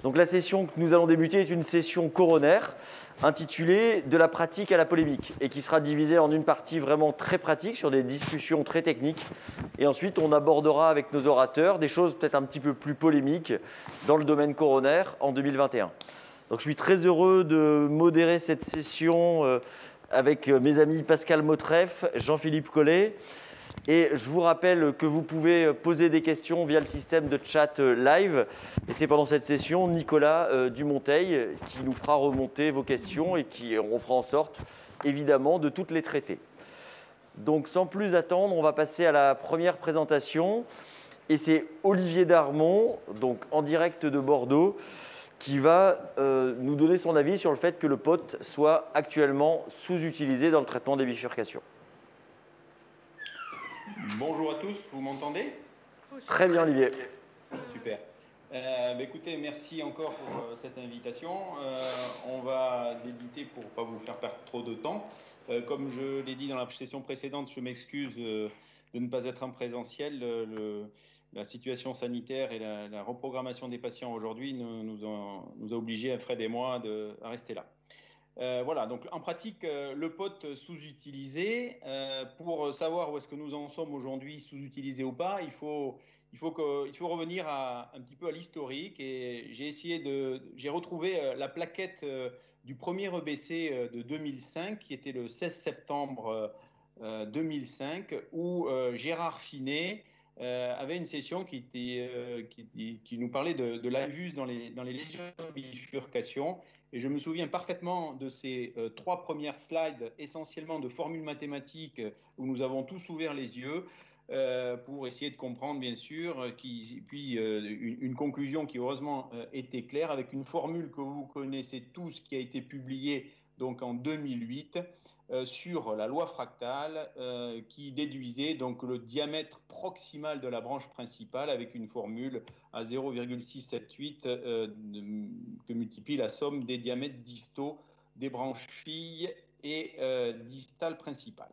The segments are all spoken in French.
Donc la session que nous allons débuter est une session coronaire intitulée « De la pratique à la polémique » et qui sera divisée en une partie vraiment très pratique sur des discussions très techniques. Et ensuite, on abordera avec nos orateurs des choses peut-être un petit peu plus polémiques dans le domaine coronaire en 2021. Donc je suis très heureux de modérer cette session avec mes amis Pascal Motreff, Jean-Philippe Collet. Et je vous rappelle que vous pouvez poser des questions via le système de chat live. Et c'est pendant cette session Nicolas Dumonteil qui nous fera remonter vos questions et on fera en sorte, évidemment, de toutes les traiter. Donc, sans plus attendre, on va passer à la première présentation. Et c'est Olivier Darmon, donc en direct de Bordeaux, qui va nous donner son avis sur le fait que le pot soit actuellement sous-utilisé dans le traitement des bifurcations. Bonjour à tous, vous m'entendez? Très bien, Olivier. Super. Écoutez, merci encore pour cette invitation. On va débuter pour ne pas vous faire perdre trop de temps. Comme je l'ai dit dans la session précédente, je m'excuse de ne pas être en présentiel. La situation sanitaire et la reprogrammation des patients aujourd'hui nous a obligés, Fred et moi, à rester là. Voilà, donc en pratique, le pot sous-utilisé, pour savoir où est-ce que nous en sommes aujourd'hui, sous-utilisé ou pas, il faut revenir un petit peu à l'historique. Et j'ai retrouvé la plaquette du premier EBC de 2005, qui était le 16 septembre 2005, où Gérard Finet avait une session qui nous parlait de l'AVUS dans les lésions de bifurcation. Et je me souviens parfaitement de ces trois premières slides, essentiellement de formules mathématiques, où nous avons tous ouvert les yeux pour essayer de comprendre, bien sûr, puis une conclusion qui, heureusement, était claire, avec une formule que vous connaissez tous, qui a été publiée donc, en 2008, sur la loi fractale, qui déduisait donc, le diamètre proximal de la branche principale avec une formule à 0,678 que multiplie la somme des diamètres distaux des branches filles et distales principales.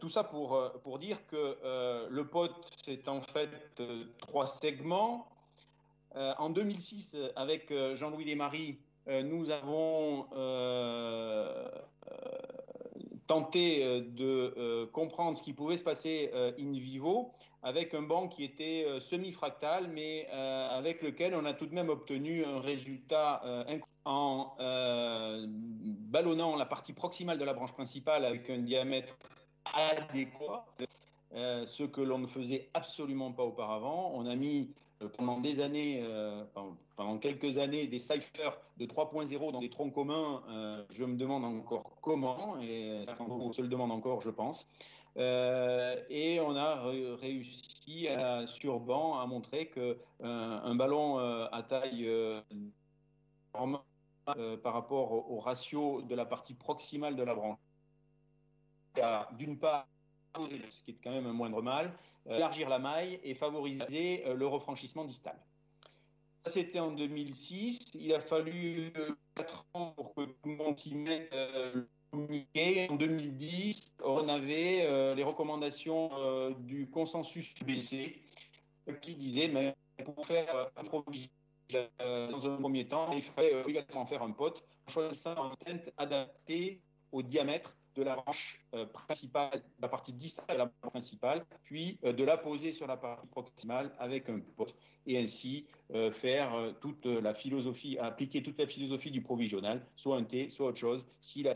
Tout ça pour dire que le pot, c'est en fait trois segments. En 2006, avec Jean-Louis Desmaris, nous avons tenté de comprendre ce qui pouvait se passer in vivo avec un banc qui était semi-fractal, mais avec lequel on a tout de même obtenu un résultat en ballonnant la partie proximale de la branche principale avec un diamètre adéquat, ce que l'on ne faisait absolument pas auparavant. On a mis pendant des années, pendant quelques années, des ciphers de 3.0 dans des troncs communs. Je me demande encore comment, et on se le demande encore, je pense. Et on a réussi sur banc à montrer qu'un ballon à taille normale par rapport au ratio de la partie proximale de la branche, d'une part, ce qui est quand même un moindre mal, élargir la maille et favoriser le refranchissement distal. Ça, c'était en 2006. Il a fallu 4 ans pour que tout le monde s'y mette. En 2010, on avait les recommandations du consensus UBC qui disait mais pour faire un provision dans un premier temps, il fallait également faire un pot en choisissant un stent adapté au diamètre de la branche principale, la partie distale de la branche principale, puis de la poser sur la partie proximale avec un pot, et ainsi faire toute la philosophie, appliquer toute la philosophie du provisional, soit un T, soit autre chose, si la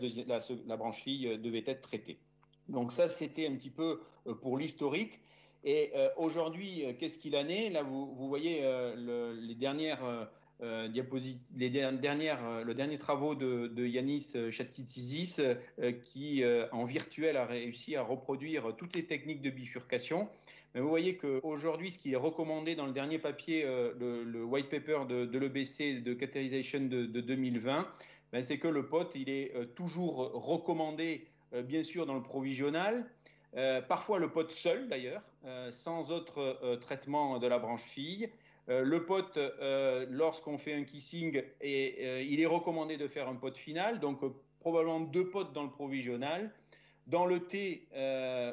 branche fille devait être traitée. Donc ça, c'était un petit peu pour l'historique. Et aujourd'hui, qu'est-ce qu'il en est? Là, vous voyez les dernières le dernier travaux de Yanis Chatzitsizis qui, en virtuel, a réussi à reproduire toutes les techniques de bifurcation. Mais vous voyez qu'aujourd'hui, ce qui est recommandé dans le dernier papier, le white paper de l'EBC de Catheterization de 2020, ben, c'est que le pot, il est toujours recommandé, bien sûr, dans le provisional. Parfois le pot seul d'ailleurs, sans autre traitement de la branche fille. Le pot, lorsqu'on fait un kissing, il est recommandé de faire un pot final, donc probablement 2 pots dans le provisional. Dans le T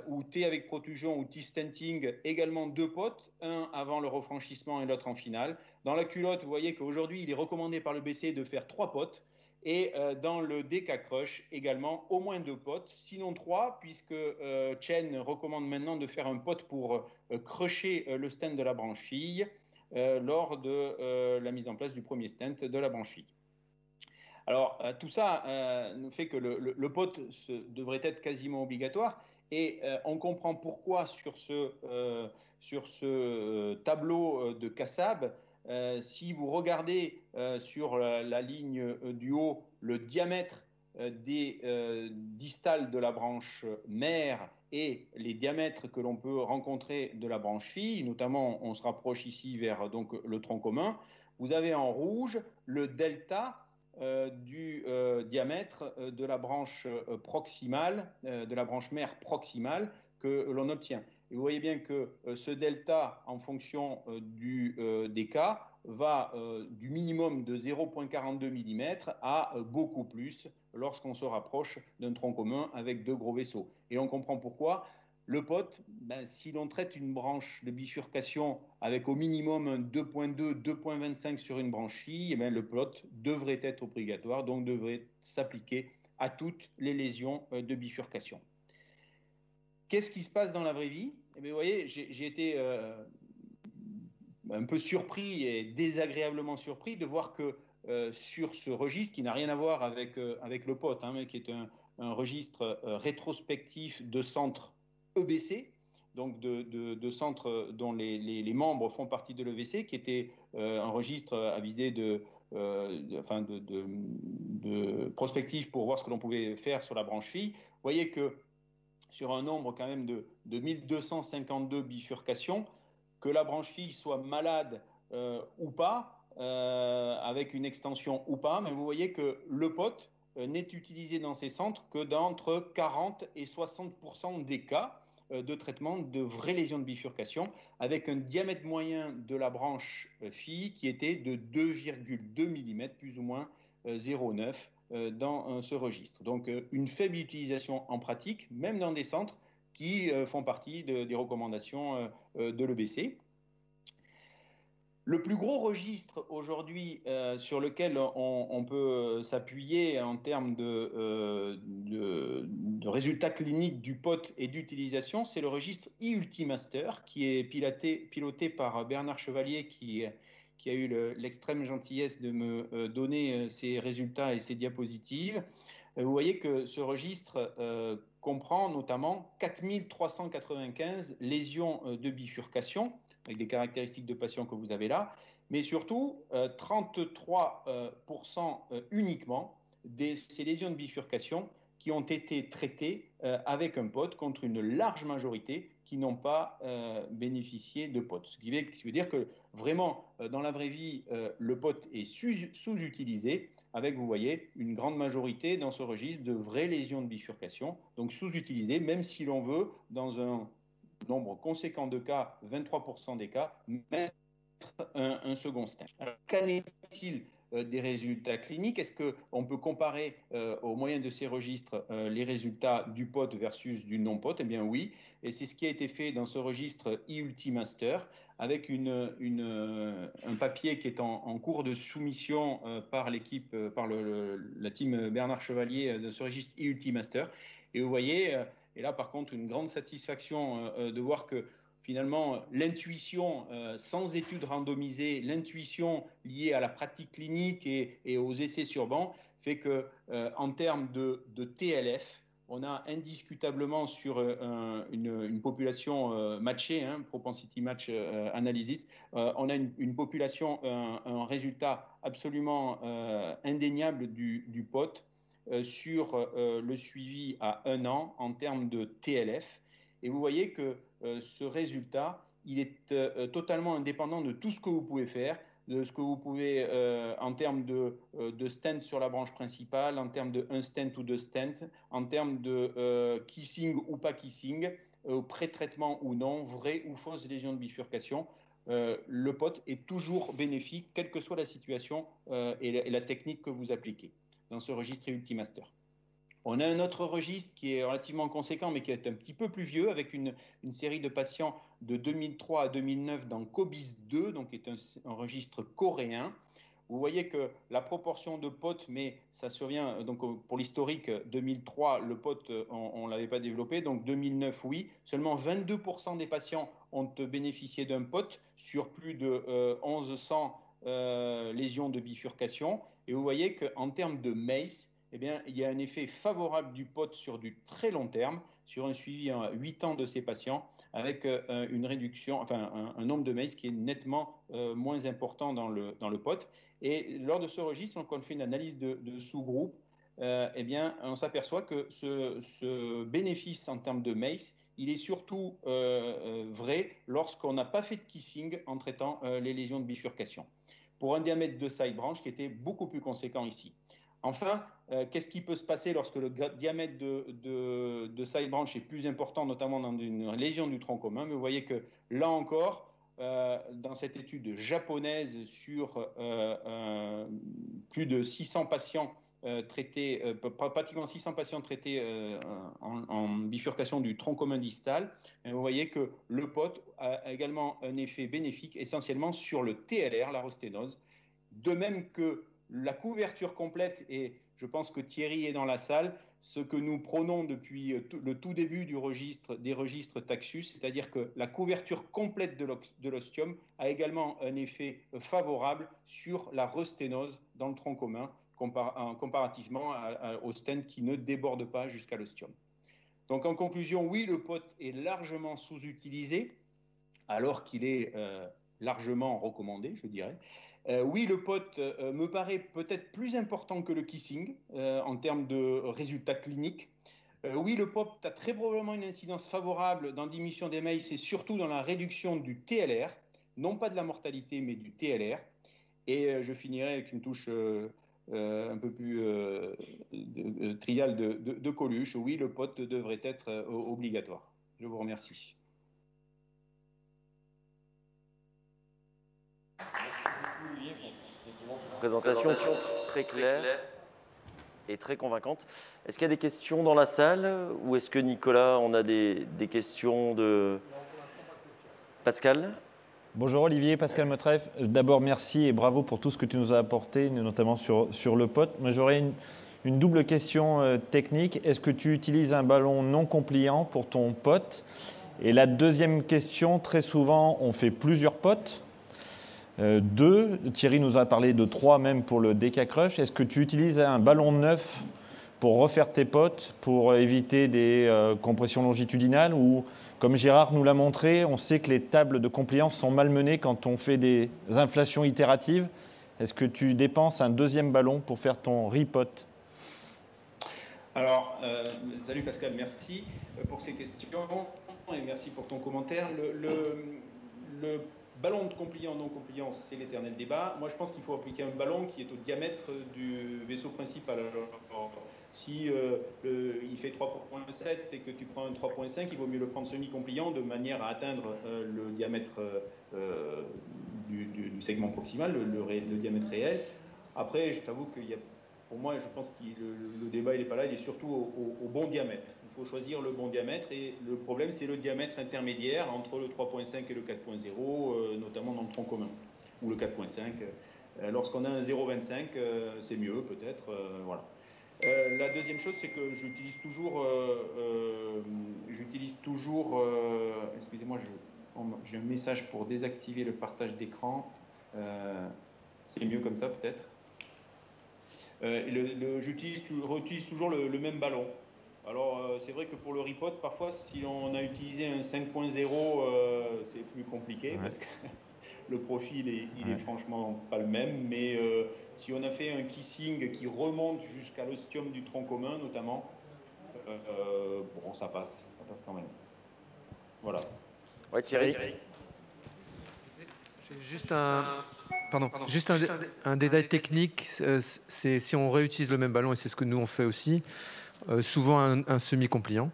ou T avec protrusion ou T-stenting, également 2 potes, un avant le refranchissement et l'autre en finale. Dans la culotte, vous voyez qu'aujourd'hui, il est recommandé par le BC de faire 3 potes. Et dans le DK Crush, également, au moins 2 potes, sinon 3, puisque Chen recommande maintenant de faire un pote pour crusher le stent de la branche fille lors de la mise en place du premier stent de la branche fille. Alors, tout ça nous fait que le pote devrait être quasiment obligatoire. Et on comprend pourquoi sur ce tableau de Kassab, si vous regardez sur la ligne du haut le diamètre des distales de la branche mère et les diamètres que l'on peut rencontrer de la branche fille, notamment on se rapproche ici vers donc, le tronc commun, vous avez en rouge le delta du diamètre de la branche proximale, de la branche mère proximale que l'on obtient. Et vous voyez bien que ce delta, en fonction des cas, va du minimum de 0,42 mm à beaucoup plus lorsqu'on se rapproche d'un tronc commun avec 2 gros vaisseaux. Et on comprend pourquoi. Le pote, ben, si l'on traite une branche de bifurcation avec au minimum un 2.2, 2.25 sur une branche fille, eh bien, le pote devrait être obligatoire, donc devrait s'appliquer à toutes les lésions de bifurcation. Qu'est-ce qui se passe dans la vraie vie? Eh bien, vous voyez, j'ai été un peu surpris et désagréablement surpris de voir que sur ce registre, qui n'a rien à voir avec le pote, hein, mais qui est un registre rétrospectif de centre EBC, donc de centres dont les membres font partie de l'EBC, qui était un registre à visée de prospectif pour voir ce que l'on pouvait faire sur la branche fille. Vous voyez que sur un nombre quand même de 1252 bifurcations, que la branche fille soit malade ou pas, avec une extension ou pas, mais vous voyez que le pote n'est utilisé dans ces centres que d'entre 40 et 60% des cas de traitement de vraies lésions de bifurcation, avec un diamètre moyen de la branche fille qui était de 2,2 mm, plus ou moins 0,9 dans ce registre. Donc une faible utilisation en pratique, même dans des centres qui font partie des recommandations de l'EBC. Le plus gros registre aujourd'hui sur lequel on peut s'appuyer en termes de résultats cliniques du POT et d'utilisation, c'est le registre e-Ultimaster qui est piloté par Bernard Chevalier qui a eu l'extrême gentillesse de me donner ses résultats et ses diapositives. Vous voyez que ce registre comprend notamment 4395 lésions de bifurcation, avec des caractéristiques de patients que vous avez là, mais surtout 33% uniquement de ces lésions de bifurcation qui ont été traitées avec un POT contre une large majorité qui n'ont pas bénéficié de POT. Ce qui veut dire que vraiment, dans la vraie vie, le POT est sous-utilisé avec, vous voyez, une grande majorité dans ce registre de vraies lésions de bifurcation, donc sous-utilisées, même si l'on veut, dans un nombre conséquent de cas, 23% des cas, mettre un second stent. Qu'en est-il des résultats cliniques? Est-ce qu'on peut comparer au moyen de ces registres les résultats du POT versus du non-POT? Eh bien oui, et c'est ce qui a été fait dans ce registre e-Ultimaster avec un papier qui est en cours de soumission par l'équipe, par la team Bernard Chevalier de ce registre e-Ultimaster. Et vous voyez, et là par contre une grande satisfaction de voir que finalement, l'intuition, sans études randomisées, l'intuition liée à la pratique clinique et aux essais sur banc fait que, en termes de TLF, on a indiscutablement sur une population matchée, hein, propensity match analysis, on a une population, un résultat absolument indéniable du POT sur le suivi à 1 an en termes de TLF. Et vous voyez que ce résultat, il est totalement indépendant de tout ce que vous pouvez faire, de ce que vous pouvez en termes de stent sur la branche principale, en termes de 1 stent ou 2 stents, en termes de kissing ou pas kissing, pré-traitement ou non, vraie ou fausse lésion de bifurcation. Le POT est toujours bénéfique, quelle que soit la situation et la technique que vous appliquez dans ce registre Ultimaster. On a un autre registre qui est relativement conséquent, mais qui est un petit peu plus vieux, avec une série de patients de 2003 à 2009 dans COBIS 2, donc qui est un registre coréen. Vous voyez que la proportion de POT, mais ça survient, donc pour l'historique, 2003, le POT, on ne l'avait pas développé, donc 2009, oui. Seulement 22% des patients ont bénéficié d'un POT sur plus de 1100 lésions de bifurcation. Et vous voyez qu'en termes de MACE, eh bien, il y a un effet favorable du POT sur du très long terme, sur un suivi en 8 ans de ces patients, avec une réduction, enfin un nombre de MACE qui est nettement moins important dans le POT. Et lors de ce registre, quand on fait une analyse de sous-groupe, eh bien, on s'aperçoit que ce bénéfice en termes de MACE, il est surtout vrai lorsqu'on n'a pas fait de kissing en traitant les lésions de bifurcation, pour un diamètre de side branch qui était beaucoup plus conséquent ici. Enfin, qu'est-ce qui peut se passer lorsque le diamètre de side branch est plus important, notamment dans une lésion du tronc commun? Mais vous voyez que là encore, dans cette étude japonaise sur plus de 600 patients traités, pratiquement 600 patients traités en bifurcation du tronc commun distal, vous voyez que le POT a également un effet bénéfique essentiellement sur le TLR, la rosténose, de même que la couverture complète, et je pense que Thierry est dans la salle, ce que nous prônons depuis le tout début des registres Taxus, c'est-à-dire que la couverture complète de l'ostium a également un effet favorable sur la rosténose dans le tronc commun, comparativement au stent qui ne déborde pas jusqu'à l'ostium. Donc en conclusion, oui, le POT est largement sous-utilisé, alors qu'il est largement recommandé, je dirais. Oui, le POT me paraît peut-être plus important que le kissing en termes de résultats cliniques. Oui, le POT a très probablement une incidence favorable dans la diminution des MACE et surtout dans la réduction du TLR, non pas de la mortalité, mais du TLR. Et je finirai avec une touche un peu plus triviale de Coluche. Oui, le POT devrait être obligatoire. Je vous remercie. Présentation très claire et très convaincante. Est-ce qu'il y a des questions dans la salle ou est-ce que Nicolas, on a des questions de Pascal? Bonjour Olivier, Pascal Motreff. D'abord merci et bravo pour tout ce que tu nous as apporté, notamment sur le POT. Moi j'aurais une double question technique. Est-ce que tu utilises un ballon non compliant pour ton POT? Et la deuxième question, très souvent on fait plusieurs POT. 2, Thierry nous a parlé de 3 même pour le DK Crush. Est-ce que tu utilises un ballon neuf pour refaire tes POT, pour éviter des compressions longitudinales ou, comme Gérard nous l'a montré, on sait que les tables de compliance sont malmenées quand on fait des inflations itératives. Est-ce que tu dépenses un deuxième ballon pour faire ton repot? Alors, salut Pascal, merci pour ces questions et merci pour ton commentaire. Le ballon de compliant, non compliant, c'est l'éternel débat. Moi, je pense qu'il faut appliquer un ballon qui est au diamètre du vaisseau principal. Alors, si il fait 3,7 et que tu prends un 3,5, il vaut mieux le prendre semi-compliant de manière à atteindre le diamètre du segment proximal, le diamètre réel. Après, je t'avoue qu'il y a, pour moi, je pense que le débat, il n'est pas là, il est surtout au bon diamètre. Il faut choisir le bon diamètre et le problème, c'est le diamètre intermédiaire entre le 3,5 et le 4,0, notamment dans le tronc commun, ou le 4,5. Lorsqu'on a un 0,25, c'est mieux peut-être, voilà. La deuxième chose, c'est que j'utilise toujours, excusez-moi, j'ai un message pour désactiver le partage d'écran. C'est mieux comme ça peut-être. J'utilise toujours le même ballon. Alors c'est vrai que pour le repot, parfois si on a utilisé un 5.0, c'est plus compliqué parce que le profil il est franchement pas le même, mais si on a fait un kissing qui remonte jusqu'à l'ostium du tronc commun notamment, bon, ça passe quand même. Voilà. Ouais, Thierry. Juste un détail technique, c'est si on réutilise le même ballon, et c'est ce que nous on fait aussi, souvent un semi-compliant.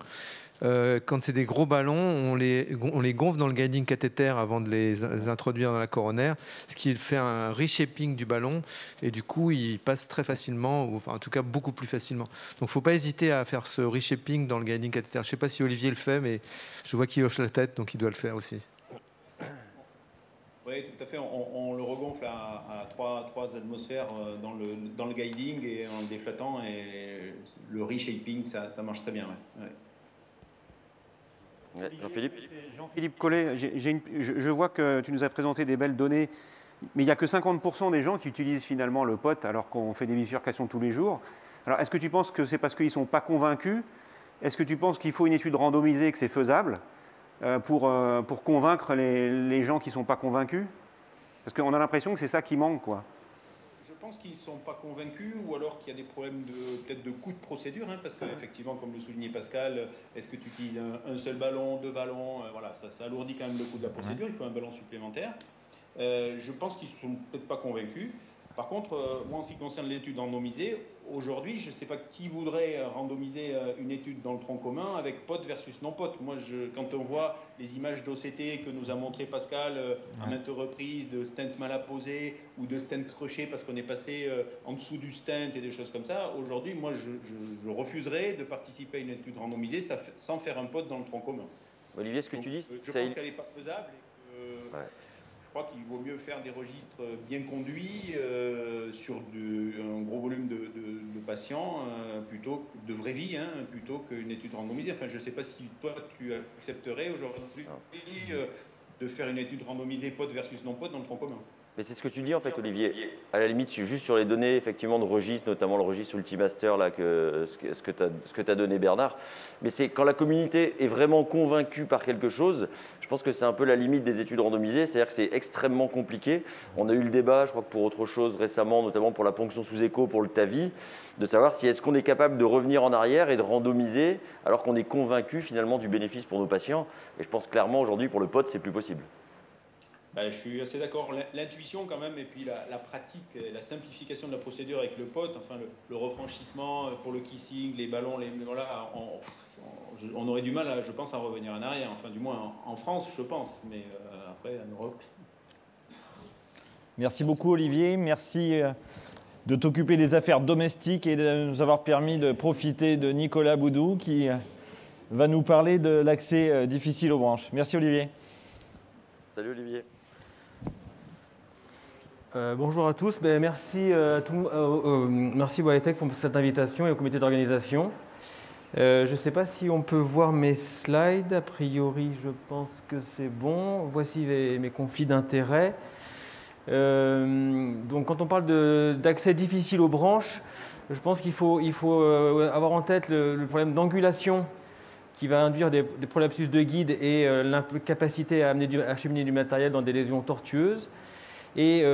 Quand c'est des gros ballons, on les gonfle dans le guiding cathéter avant de les introduire dans la coronaire, ce qui fait un reshaping du ballon et du coup il passe très facilement, ou enfin en tout cas beaucoup plus facilement. Donc il ne faut pas hésiter à faire ce reshaping dans le guiding cathéter. Je ne sais pas si Olivier le fait, mais je vois qu'il hoche la tête, donc il doit le faire aussi. Oui, tout à fait. On le regonfle à 3 atmosphères dans le guiding et en le déflatant. Et le reshaping, ça marche très bien. Ouais. Ouais, Jean-Philippe. Jean-Philippe Collet, je vois que tu nous as présenté des belles données, mais il n'y a que 50% des gens qui utilisent finalement le POT alors qu'on fait des bifurcations tous les jours. Alors, est-ce que tu penses que c'est parce qu'ils ne sont pas convaincus? Est-ce que tu penses qu'il faut une étude randomisée, que c'est faisable pour convaincre les gens qui ne sont pas convaincus? Parce qu'on a l'impression que c'est ça qui manque, quoi. Je pense qu'ils ne sont pas convaincus, ou alors qu'il y a des problèmes peut-être de coût de procédure, parce qu'effectivement, comme le soulignait Pascal, est-ce que tu utilises un seul ballon, 2 ballons, voilà, ça alourdit quand même le coût de la procédure, il faut un ballon supplémentaire. Je pense qu'ils ne sont peut-être pas convaincus. Par contre, moi, en ce qui concerne l'étude randomisée, aujourd'hui, je ne sais pas qui voudrait randomiser une étude dans le tronc commun avec POT versus non-POT. Moi, quand on voit les images d'OCT que nous a montré Pascal à maintes reprises, de stent mal apposé ou de stent croché parce qu'on est passé en dessous du stent et des choses comme ça, aujourd'hui, moi, je refuserais de participer à une étude randomisée sans faire un POT dans le tronc commun. Olivier, ce que tu dis, je pense qu'elle n'est pas faisable et que je crois qu'il vaut mieux faire des registres bien conduits sur un gros volume de patients plutôt de vraie vie, plutôt qu'une étude randomisée. Enfin, je ne sais pas si toi tu accepterais aujourd'hui de faire une étude randomisée POT versus non-POT dans le tronc commun. Mais c'est ce que tu dis en fait, Olivier. À la limite, juste sur les données effectivement de registres, notamment le registre Ultimaster, là, ce que tu as donné Bernard. Mais c'est quand la communauté est vraiment convaincue par quelque chose, je pense que c'est un peu la limite des études randomisées, c'est-à-dire que c'est extrêmement compliqué. On a eu le débat, je crois que pour autre chose récemment, notamment pour la ponction sous écho, pour le TAVI, de savoir si est-ce qu'on est capable de revenir en arrière et de randomiser alors qu'on est convaincu finalement du bénéfice pour nos patients. Et je pense clairement aujourd'hui pour le POT, c'est plus possible. Je suis assez d'accord. L'intuition quand même, et puis la pratique, la simplification de la procédure avec le POT, enfin le refranchissement pour le kissing, les ballons, voilà, on aurait du mal, je pense, à revenir en arrière. Enfin, du moins en France, je pense, mais après en Europe. Merci beaucoup Olivier, merci de t'occuper des affaires domestiques et de nous avoir permis de profiter de Nicolas Boudou qui va nous parler de l'accès difficile aux branches. Merci Olivier. Salut Olivier. Bonjour à tous, merci WireTech pour cette invitation et au comité d'organisation. Je ne sais pas si on peut voir mes slides, a priori je pense que c'est bon. Voici mes conflits d'intérêts. Donc quand on parle d'accès difficile aux branches, je pense qu'il faut avoir en tête le problème d'angulation qui va induire des prolapsus de guide et l'incapacité à acheminer du matériel dans des lésions tortueuses. Et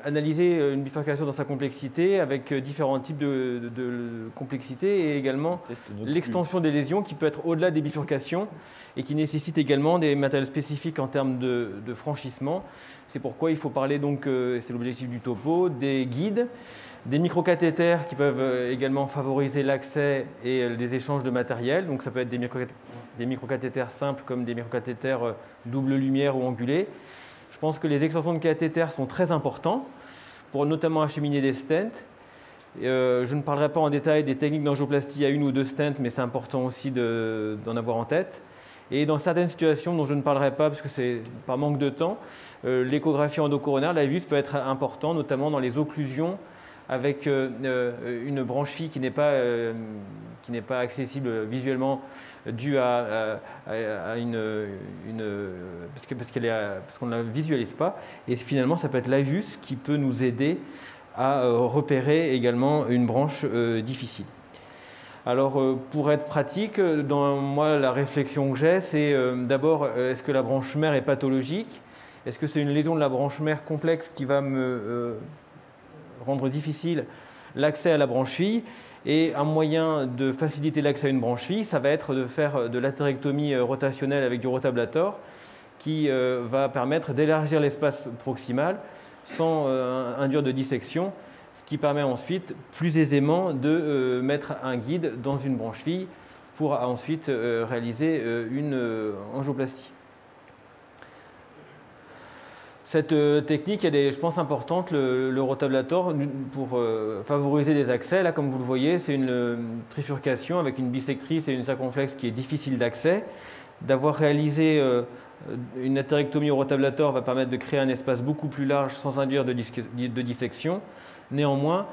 analyser une bifurcation dans sa complexité avec différents types de complexité et également l'extension des lésions qui peut être au-delà des bifurcations et qui nécessite également des matériels spécifiques en termes de franchissement. C'est pourquoi il faut parler, donc, c'est l'objectif du topo, des guides, des microcathéters qui peuvent également favoriser l'accès et des échanges de matériel. Donc ça peut être des microcathéters simples comme des microcathéters double lumière ou angulés. Je pense que les extensions de cathéters sont très importantes pour notamment acheminer des stents. Je ne parlerai pas en détail des techniques d'angioplastie à 1 ou 2 stents, mais c'est important aussi d'en avoir en tête. Et dans certaines situations dont je ne parlerai pas parce que c'est par manque de temps, l'échographie endocoronaire, la VUS peut être important, notamment dans les occlusions avec une branche fille qui n'est pas accessible visuellement due à parce qu'on ne la visualise pas. Et finalement, ça peut être l'AVUS qui peut nous aider à repérer également une branche difficile. Alors, pour être pratique, dans moi, la réflexion que j'ai, c'est d'abord, est-ce que la branche mère est pathologique? Est-ce que c'est une lésion de la branche mère complexe qui va me rendre difficile l'accès à la branche fille? Et un moyen de faciliter l'accès à une branche fille, ça va être de faire de l'atérectomie rotationnelle avec du rotablator qui va permettre d'élargir l'espace proximal sans induire de dissection, ce qui permet ensuite plus aisément de mettre un guide dans une branche fille pour ensuite réaliser une angioplastie. Cette technique, elle est, je pense, importante, le rotablator, pour favoriser des accès. Là, comme vous le voyez, c'est une trifurcation avec une bissectrice et une circonflexe qui est difficile d'accès. D'avoir réalisé une atherectomie au rotablator va permettre de créer un espace beaucoup plus large sans induire de dissection. Néanmoins,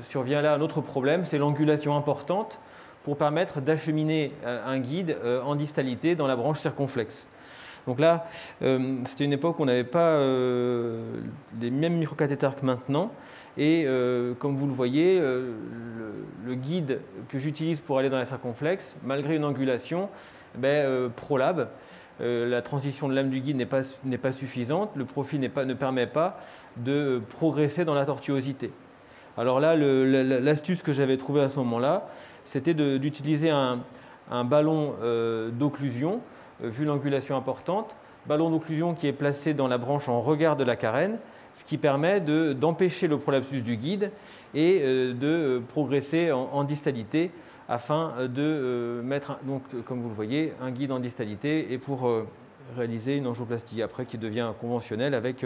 survient là un autre problème, c'est l'angulation importante pour permettre d'acheminer un guide en distalité dans la branche circonflexe. Donc là, c'était une époque où on n'avait pas les mêmes microcathéters que maintenant. Et comme vous le voyez, le guide que j'utilise pour aller dans la circonflexe, malgré une angulation, prolabe. La transition de lame du guide n'est pas suffisante. Le profil ne permet pas de progresser dans la tortuosité. Alors là, l'astuce que j'avais trouvée à ce moment-là, c'était d'utiliser un ballon d'occlusion, vu l'angulation importante, ballon d'occlusion qui est placé dans la branche en regard de la carène, ce qui permet d'empêcher le prolapsus du guide et de progresser en distalité afin de mettre, donc, comme vous le voyez, un guide en distalité et pour réaliser une angioplastie après qui devient conventionnelle avec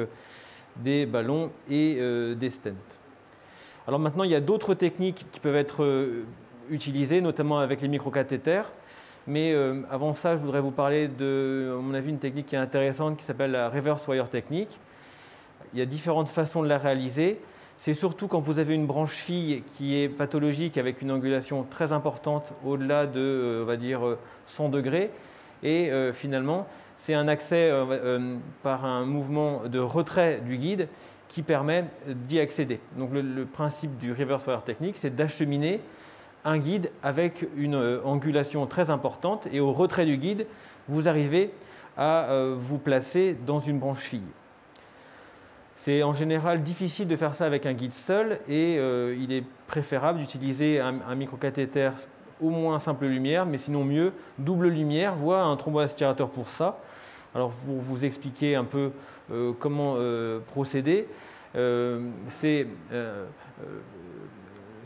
des ballons et des stents. Alors maintenant, il y a d'autres techniques qui peuvent être utilisées, notamment avec les microcathéters. Mais avant ça, je voudrais vous parler de, à mon avis, une technique qui est intéressante qui s'appelle la reverse wire technique. Il y a différentes façons de la réaliser. C'est surtout quand vous avez une branche fille qui est pathologique avec une angulation très importante au-delà de, on va dire, 100 degrés. Et finalement, c'est un accès par un mouvement de retrait du guide qui permet d'y accéder. Donc le principe du reverse wire technique, c'est d'acheminer un guide avec une angulation très importante et au retrait du guide, vous arrivez à vous placer dans une branche fille. C'est en général difficile de faire ça avec un guide seul et il est préférable d'utiliser un microcathéter au moins simple lumière, mais sinon mieux double lumière, voire un thromboaspirateur pour ça. Alors pour vous expliquer un peu comment procéder, ce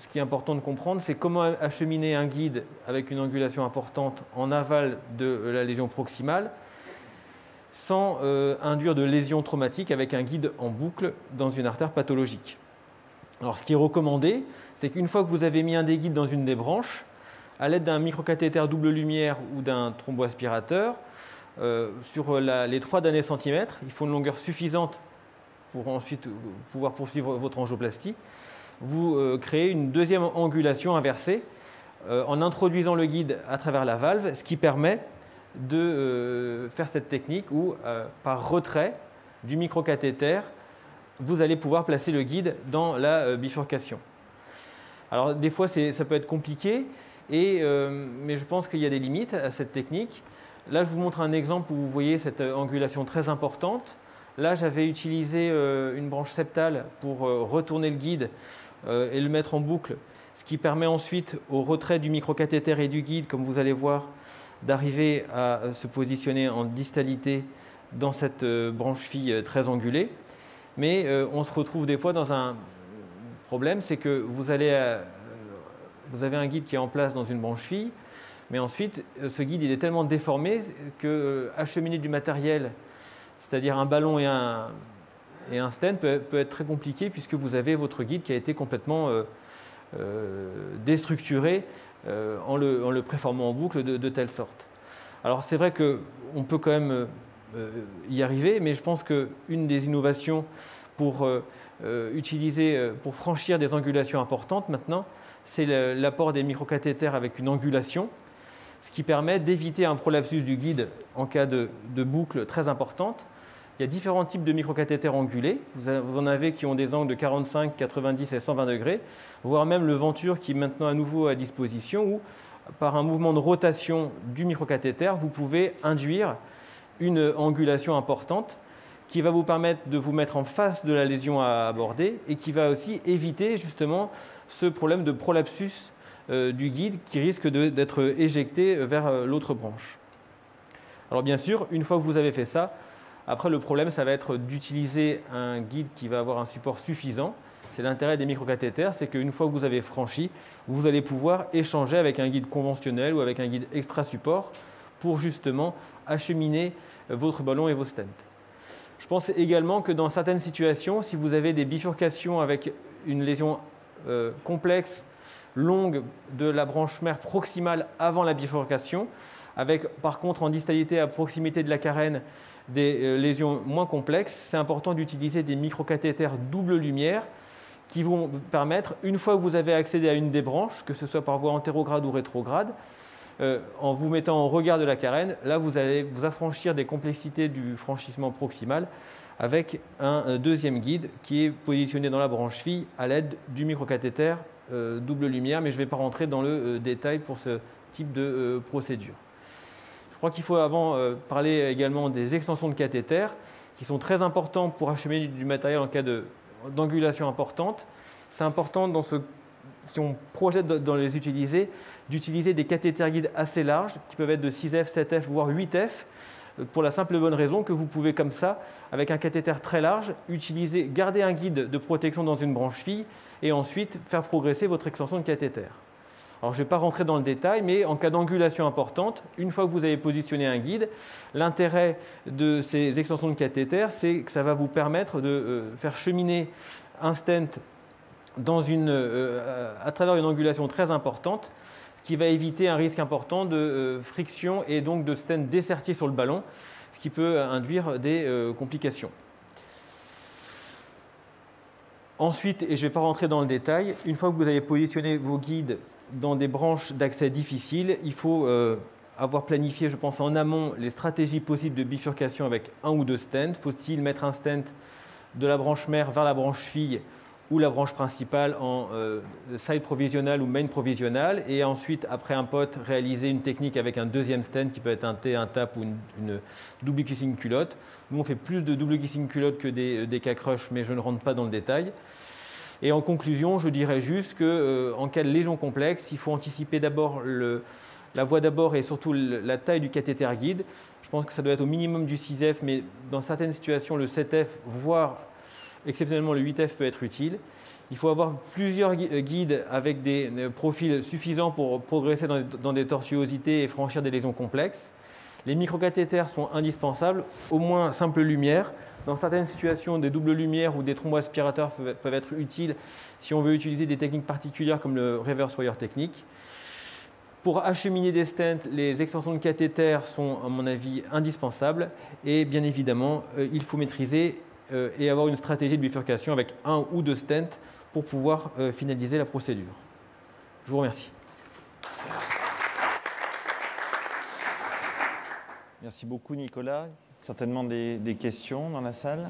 qui est important de comprendre, c'est comment acheminer un guide avec une angulation importante en aval de la lésion proximale sans induire de lésion traumatique avec un guide en boucle dans une artère pathologique. Alors, ce qui est recommandé, c'est qu'une fois que vous avez mis un des guides dans une des branches, à l'aide d'un microcathéter double lumière ou d'un thromboaspirateur, sur les 3 derniers centimètres, il faut une longueur suffisante pour ensuite pouvoir poursuivre votre angioplastie. Vous créez une deuxième angulation inversée en introduisant le guide à travers la valve, ce qui permet de faire cette technique où, par retrait du microcathéter, vous allez pouvoir placer le guide dans la bifurcation. Alors, des fois, ça peut être compliqué, mais je pense qu'il y a des limites à cette technique. Là, je vous montre un exemple où vous voyez cette angulation très importante. Là, j'avais utilisé une branche septale pour retourner le guide et le mettre en boucle, ce qui permet ensuite au retrait du microcathéter et du guide, comme vous allez voir, d'arriver à se positionner en distalité dans cette branche fille très angulée. Mais on se retrouve des fois dans un problème, c'est que vous avez un guide qui est en place dans une branche fille, mais ensuite, ce guide il est tellement déformé que acheminer du matériel, c'est-à-dire un ballon et un stent peut être très compliqué puisque vous avez votre guide qui a été complètement déstructuré en le préformant en boucle de telle sorte. Alors c'est vrai qu'on peut quand même y arriver, mais je pense qu'une des innovations pour franchir des angulations importantes maintenant, c'est l'apport des microcathéters avec une angulation, ce qui permet d'éviter un prolapsus du guide en cas de boucle très importante. Il y a différents types de microcathéters angulés. Vous en avez qui ont des angles de 45, 90 et 120 degrés, voire même le Venture qui est maintenant à nouveau à disposition, où par un mouvement de rotation du microcathéter, vous pouvez induire une angulation importante qui va vous permettre de vous mettre en face de la lésion à aborder et qui va aussi éviter justement ce problème de prolapsus du guide qui risque d'être éjecté vers l'autre branche. Alors bien sûr, une fois que vous avez fait ça, après le problème, ça va être d'utiliser un guide qui va avoir un support suffisant, C'est l'intérêt des microcathéters, c'est qu'une fois que vous avez franchi, vous allez pouvoir échanger avec un guide conventionnel ou avec un guide extra support pour justement acheminer votre ballon et vos stents. Je pense également que dans certaines situations, si vous avez des bifurcations avec une lésion complexe, longue de la branche mère proximale avant la bifurcation, avec par contre en distalité à proximité de la carène des lésions moins complexes, c'est important d'utiliser des microcathéters double lumière qui vont permettre, une fois que vous avez accédé à une des branches, que ce soit par voie antérograde ou rétrograde, en vous mettant en regard de la carène, là vous allez vous affranchir des complexités du franchissement proximal avec un deuxième guide qui est positionné dans la branche fille à l'aide du microcathéter double lumière, mais je ne vais pas rentrer dans le détail pour ce type de procédure. Je crois qu'il faut avant parler également des extensions de cathéter qui sont très importants pour acheminer du matériel en cas d'angulation importante. C'est important si on projette dans les utiliser, d'utiliser des cathéters guides assez larges qui peuvent être de 6F, 7F, voire 8F pour la simple et bonne raison que vous pouvez comme ça, avec un cathéter très large, garder un guide de protection dans une branche fille et ensuite faire progresser votre extension de cathéter. Alors, je ne vais pas rentrer dans le détail, mais en cas d'angulation importante, une fois que vous avez positionné un guide, l'intérêt de ces extensions de cathéter, c'est que ça va vous permettre de faire cheminer un stent à travers une angulation très importante, ce qui va éviter un risque important de friction et donc de stent dessertier sur le ballon, ce qui peut induire des complications. Ensuite, et je ne vais pas rentrer dans le détail, une fois que vous avez positionné vos guides dans des branches d'accès difficiles, il faut avoir planifié, je pense, en amont les stratégies possibles de bifurcation avec un ou deux stents. Faut-il mettre un stent de la branche mère vers la branche fille ou la branche principale en side provisional ou main provisional, et ensuite, après un pot, réaliser une technique avec un deuxième stent qui peut être un T, un TAP ou une double kissing culotte. Nous, on fait plus de double kissing culotte que des K-crush, mais je ne rentre pas dans le détail. Et en conclusion, je dirais juste qu'en cas de lésion complexe, il faut anticiper d'abord la voie d'abord et surtout la taille du cathéter guide. Je pense que ça doit être au minimum du 6F, mais dans certaines situations, le 7F, voire exceptionnellement le 8F peut être utile. Il faut avoir plusieurs guides avec des profils suffisants pour progresser dans des tortuosités et franchir des lésions complexes. Les microcathéters sont indispensables, au moins simple lumière. Dans certaines situations, des doubles lumières ou des thromboaspirateurs peuvent être utiles si on veut utiliser des techniques particulières comme le reverse wire technique. Pour acheminer des stents, les extensions de cathéter sont, à mon avis, indispensables. Et bien évidemment, il faut maîtriser et avoir une stratégie de bifurcation avec un ou deux stents pour pouvoir finaliser la procédure. Je vous remercie. Merci beaucoup, Nicolas. Certainement des questions dans la salle.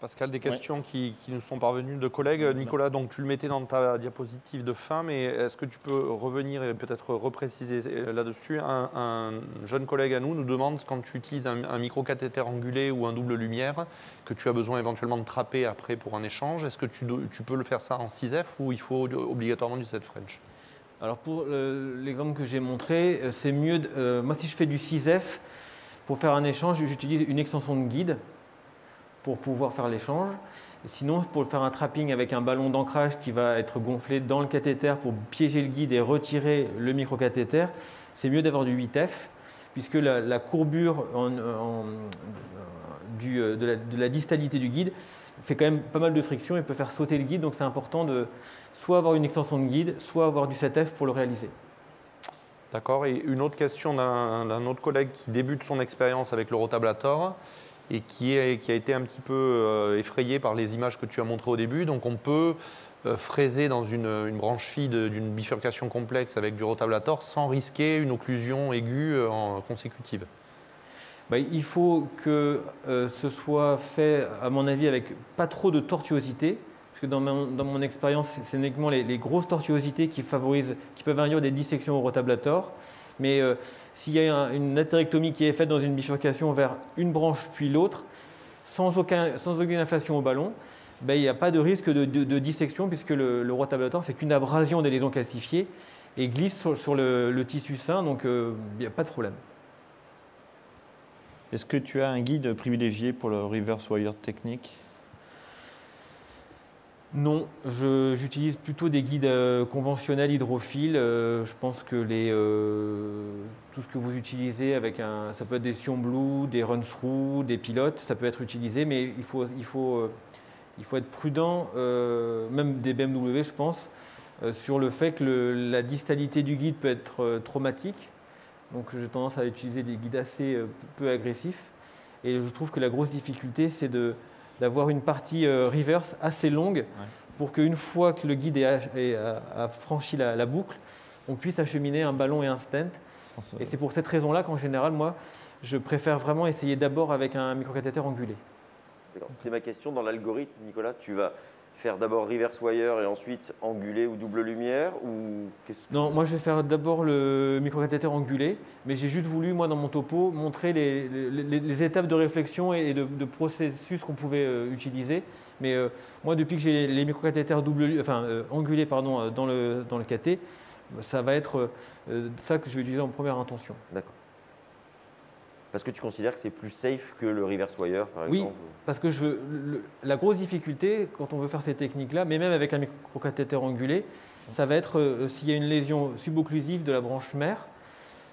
Pascal, des questions qui nous sont parvenues de collègues. Nicolas, donc tu le mettais dans ta diapositive de fin, mais est-ce que tu peux revenir et peut-être repréciser là-dessus? Un jeune collègue à nous demande, quand tu utilises un microcathéter angulé ou un double lumière, que tu as besoin éventuellement de trapper après pour un échange, est-ce que tu peux le faire ça en 6F ou il faut obligatoirement du 7 French? Alors pour l'exemple que j'ai montré, c'est mieux, moi si je fais du 6F, pour faire un échange, j'utilise une extension de guide pour pouvoir faire l'échange. Sinon, pour faire un trapping avec un ballon d'ancrage qui va être gonflé dans le cathéter pour piéger le guide et retirer le microcathéter, c'est mieux d'avoir du 8F, puisque la courbure de la distalité du guide fait quand même pas mal de friction et peut faire sauter le guide. Donc c'est important de soit avoir une extension de guide, soit avoir du 7F pour le réaliser. D'accord. Et une autre question d'un autre collègue qui débute son expérience avec le rotablator et qui a été un petit peu effrayé par les images que tu as montrées au début. Donc on peut fraiser dans une branche fille d'une bifurcation complexe avec du rotablator sans risquer une occlusion aiguë consécutive. Il faut que ce soit fait, à mon avis, avec pas trop de tortuosité. Parce que dans mon expérience, c'est uniquement les grosses tortuosités qui peuvent induire des dissections au rotablator. Mais s'il y a une atérectomie qui est faite dans une bifurcation vers une branche puis l'autre, sans aucune inflation au ballon, il n'y a pas de risque de dissection puisque le rotablator ne fait qu'une abrasion des lésions calcifiées et glisse sur le tissu sain, donc il n'y a pas de problème. Est-ce que tu as un guide privilégié pour le reverse wire technique? Non, j'utilise plutôt des guides conventionnels hydrophiles. Je pense que tout ce que vous utilisez ça peut être des Sion Blue, des run-through, des pilotes, ça peut être utilisé, mais il faut être prudent, même des BMW, je pense, sur le fait que la distalité du guide peut être traumatique. Donc j'ai tendance à utiliser des guides assez peu agressifs. Et je trouve que la grosse difficulté, c'est d'avoir une partie reverse assez longue pour qu'une fois que le guide a franchi la boucle, on puisse acheminer un ballon et un stent. Et c'est pour cette raison-là qu'en général, moi, je préfère vraiment essayer d'abord avec un microcathéter angulé. C'était ma question. Dans l'algorithme, Nicolas, tu vas faire d'abord reverse wire et ensuite angulé ou double lumière ou Non, moi je vais faire d'abord le microcathéter angulé, mais j'ai juste voulu, moi dans mon topo, montrer les étapes de réflexion et de processus qu'on pouvait utiliser. Mais moi, depuis que j'ai les microcathéters angulés dans le cathé, ça va être ça que je vais utiliser en première intention. D'accord. Parce que tu considères que c'est plus safe que le reverse wire, par exemple? Oui, parce que la grosse difficulté, quand on veut faire ces techniques-là, mais même avec un microcathéter angulé, ça va être s'il y a une lésion subocclusive de la branche mère.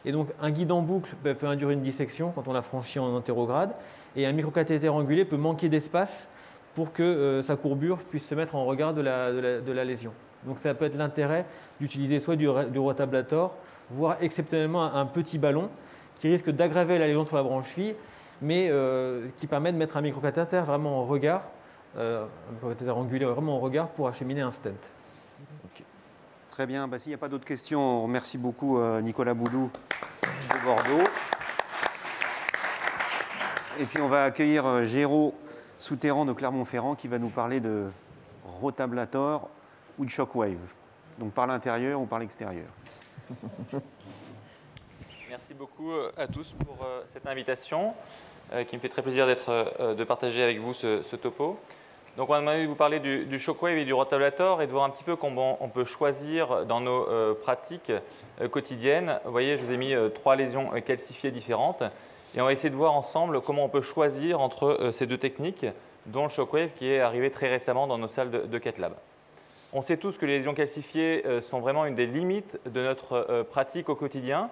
Et donc, un guide en boucle peut induire une dissection quand on l'a franchi en antérograde. Et un microcathéter angulé peut manquer d'espace pour que sa courbure puisse se mettre en regard de la lésion. Donc, ça peut être l'intérêt d'utiliser soit du rotablator, voire exceptionnellement un petit ballon, qui risque d'aggraver la lésion sur la branche fille, mais qui permet de mettre un microcathéter vraiment en regard, un microcathéter angulé vraiment en regard pour acheminer un stent. Okay. Très bien. S'il n'y a pas d'autres questions, on remercie beaucoup Nicolas Boudou de Bordeaux. Et puis on va accueillir Géraud Souterrain de Clermont-Ferrand qui va nous parler de rotablator ou de shockwave. Donc par l'intérieur ou par l'extérieur. Merci beaucoup à tous pour cette invitation qui me fait très plaisir de partager avec vous ce topo. Donc on m'a demandé de vous parler du shockwave et du rotablator et de voir un petit peu comment on peut choisir dans nos pratiques quotidiennes. Vous voyez, je vous ai mis 3 lésions calcifiées différentes et on va essayer de voir ensemble comment on peut choisir entre ces 2 techniques, dont le shockwave qui est arrivé très récemment dans nos salles de cath lab. On sait tous que les lésions calcifiées sont vraiment une des limites de notre pratique au quotidien,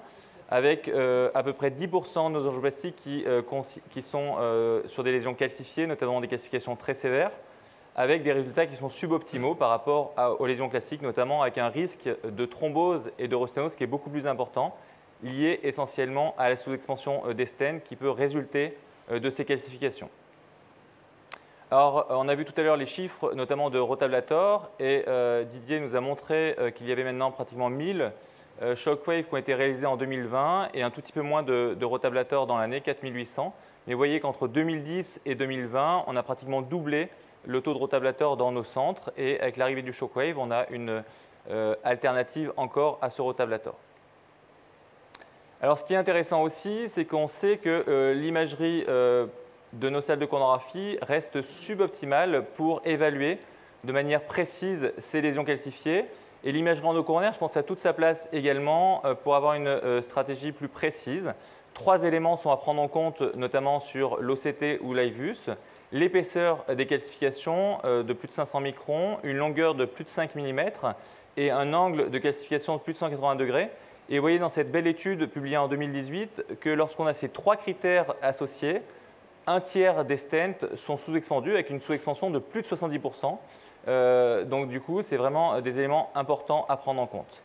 avec à peu près 10% de nos angioplastiques qui sont sur des lésions calcifiées, notamment des calcifications très sévères, avec des résultats qui sont suboptimaux par rapport aux lésions classiques, notamment avec un risque de thrombose et de rosténose qui est beaucoup plus important, lié essentiellement à la sous-expansion des stènes qui peut résulter de ces calcifications. Alors, on a vu tout à l'heure les chiffres, notamment de rotablator, et Didier nous a montré qu'il y avait maintenant pratiquement 1000 shockwave qui ont été réalisés en 2020 et un tout petit peu moins de rotablator dans l'année, 4800. Mais vous voyez qu'entre 2010 et 2020, on a pratiquement doublé le taux de rotablator dans nos centres et avec l'arrivée du shockwave, on a une alternative encore à ce rotablator. Alors ce qui est intéressant aussi, c'est qu'on sait que l'imagerie de nos salles de chronographie reste suboptimale pour évaluer de manière précise ces lésions calcifiées. Et l'imagerie endocoronaire, je pense, a toute sa place également pour avoir une stratégie plus précise. 3 éléments sont à prendre en compte, notamment sur l'OCT ou l'IVUS. L'épaisseur des calcifications de plus de 500 microns, une longueur de plus de 5 mm et un angle de calcification de plus de 180 degrés. Et vous voyez dans cette belle étude publiée en 2018 que lorsqu'on a ces 3 critères associés, un tiers des stents sont sous-expandus avec une sous-expansion de plus de 70%. Donc du coup, c'est vraiment des éléments importants à prendre en compte.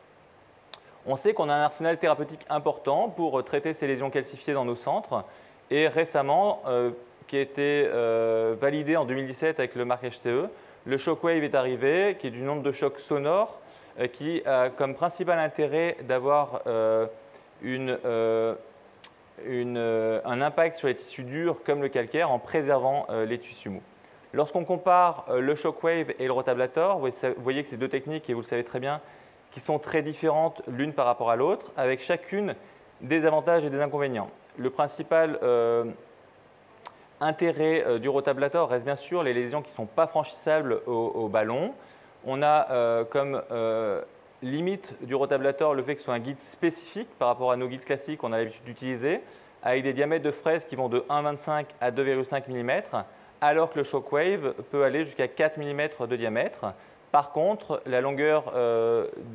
On sait qu'on a un arsenal thérapeutique important pour traiter ces lésions calcifiées dans nos centres. Et récemment, qui a été validé en 2017 avec le marque HCE, le shockwave est arrivé, qui est d'une onde de choc sonore, qui a comme principal intérêt d'avoir un impact sur les tissus durs comme le calcaire en préservant les tissus mous. Lorsqu'on compare le shockwave et le rotablator, vous voyez que c'est 2 techniques, et vous le savez très bien, qui sont très différentes l'une par rapport à l'autre, avec chacune des avantages et des inconvénients. Le principal intérêt du rotablator reste bien sûr les lésions qui ne sont pas franchissables au ballon. On a comme limite du rotablator le fait que ce soit un guide spécifique par rapport à nos guides classiques qu'on a l'habitude d'utiliser, avec des diamètres de fraise qui vont de 1,25 à 2,5 mm, alors que le shockwave peut aller jusqu'à 4 mm de diamètre. Par contre, la longueur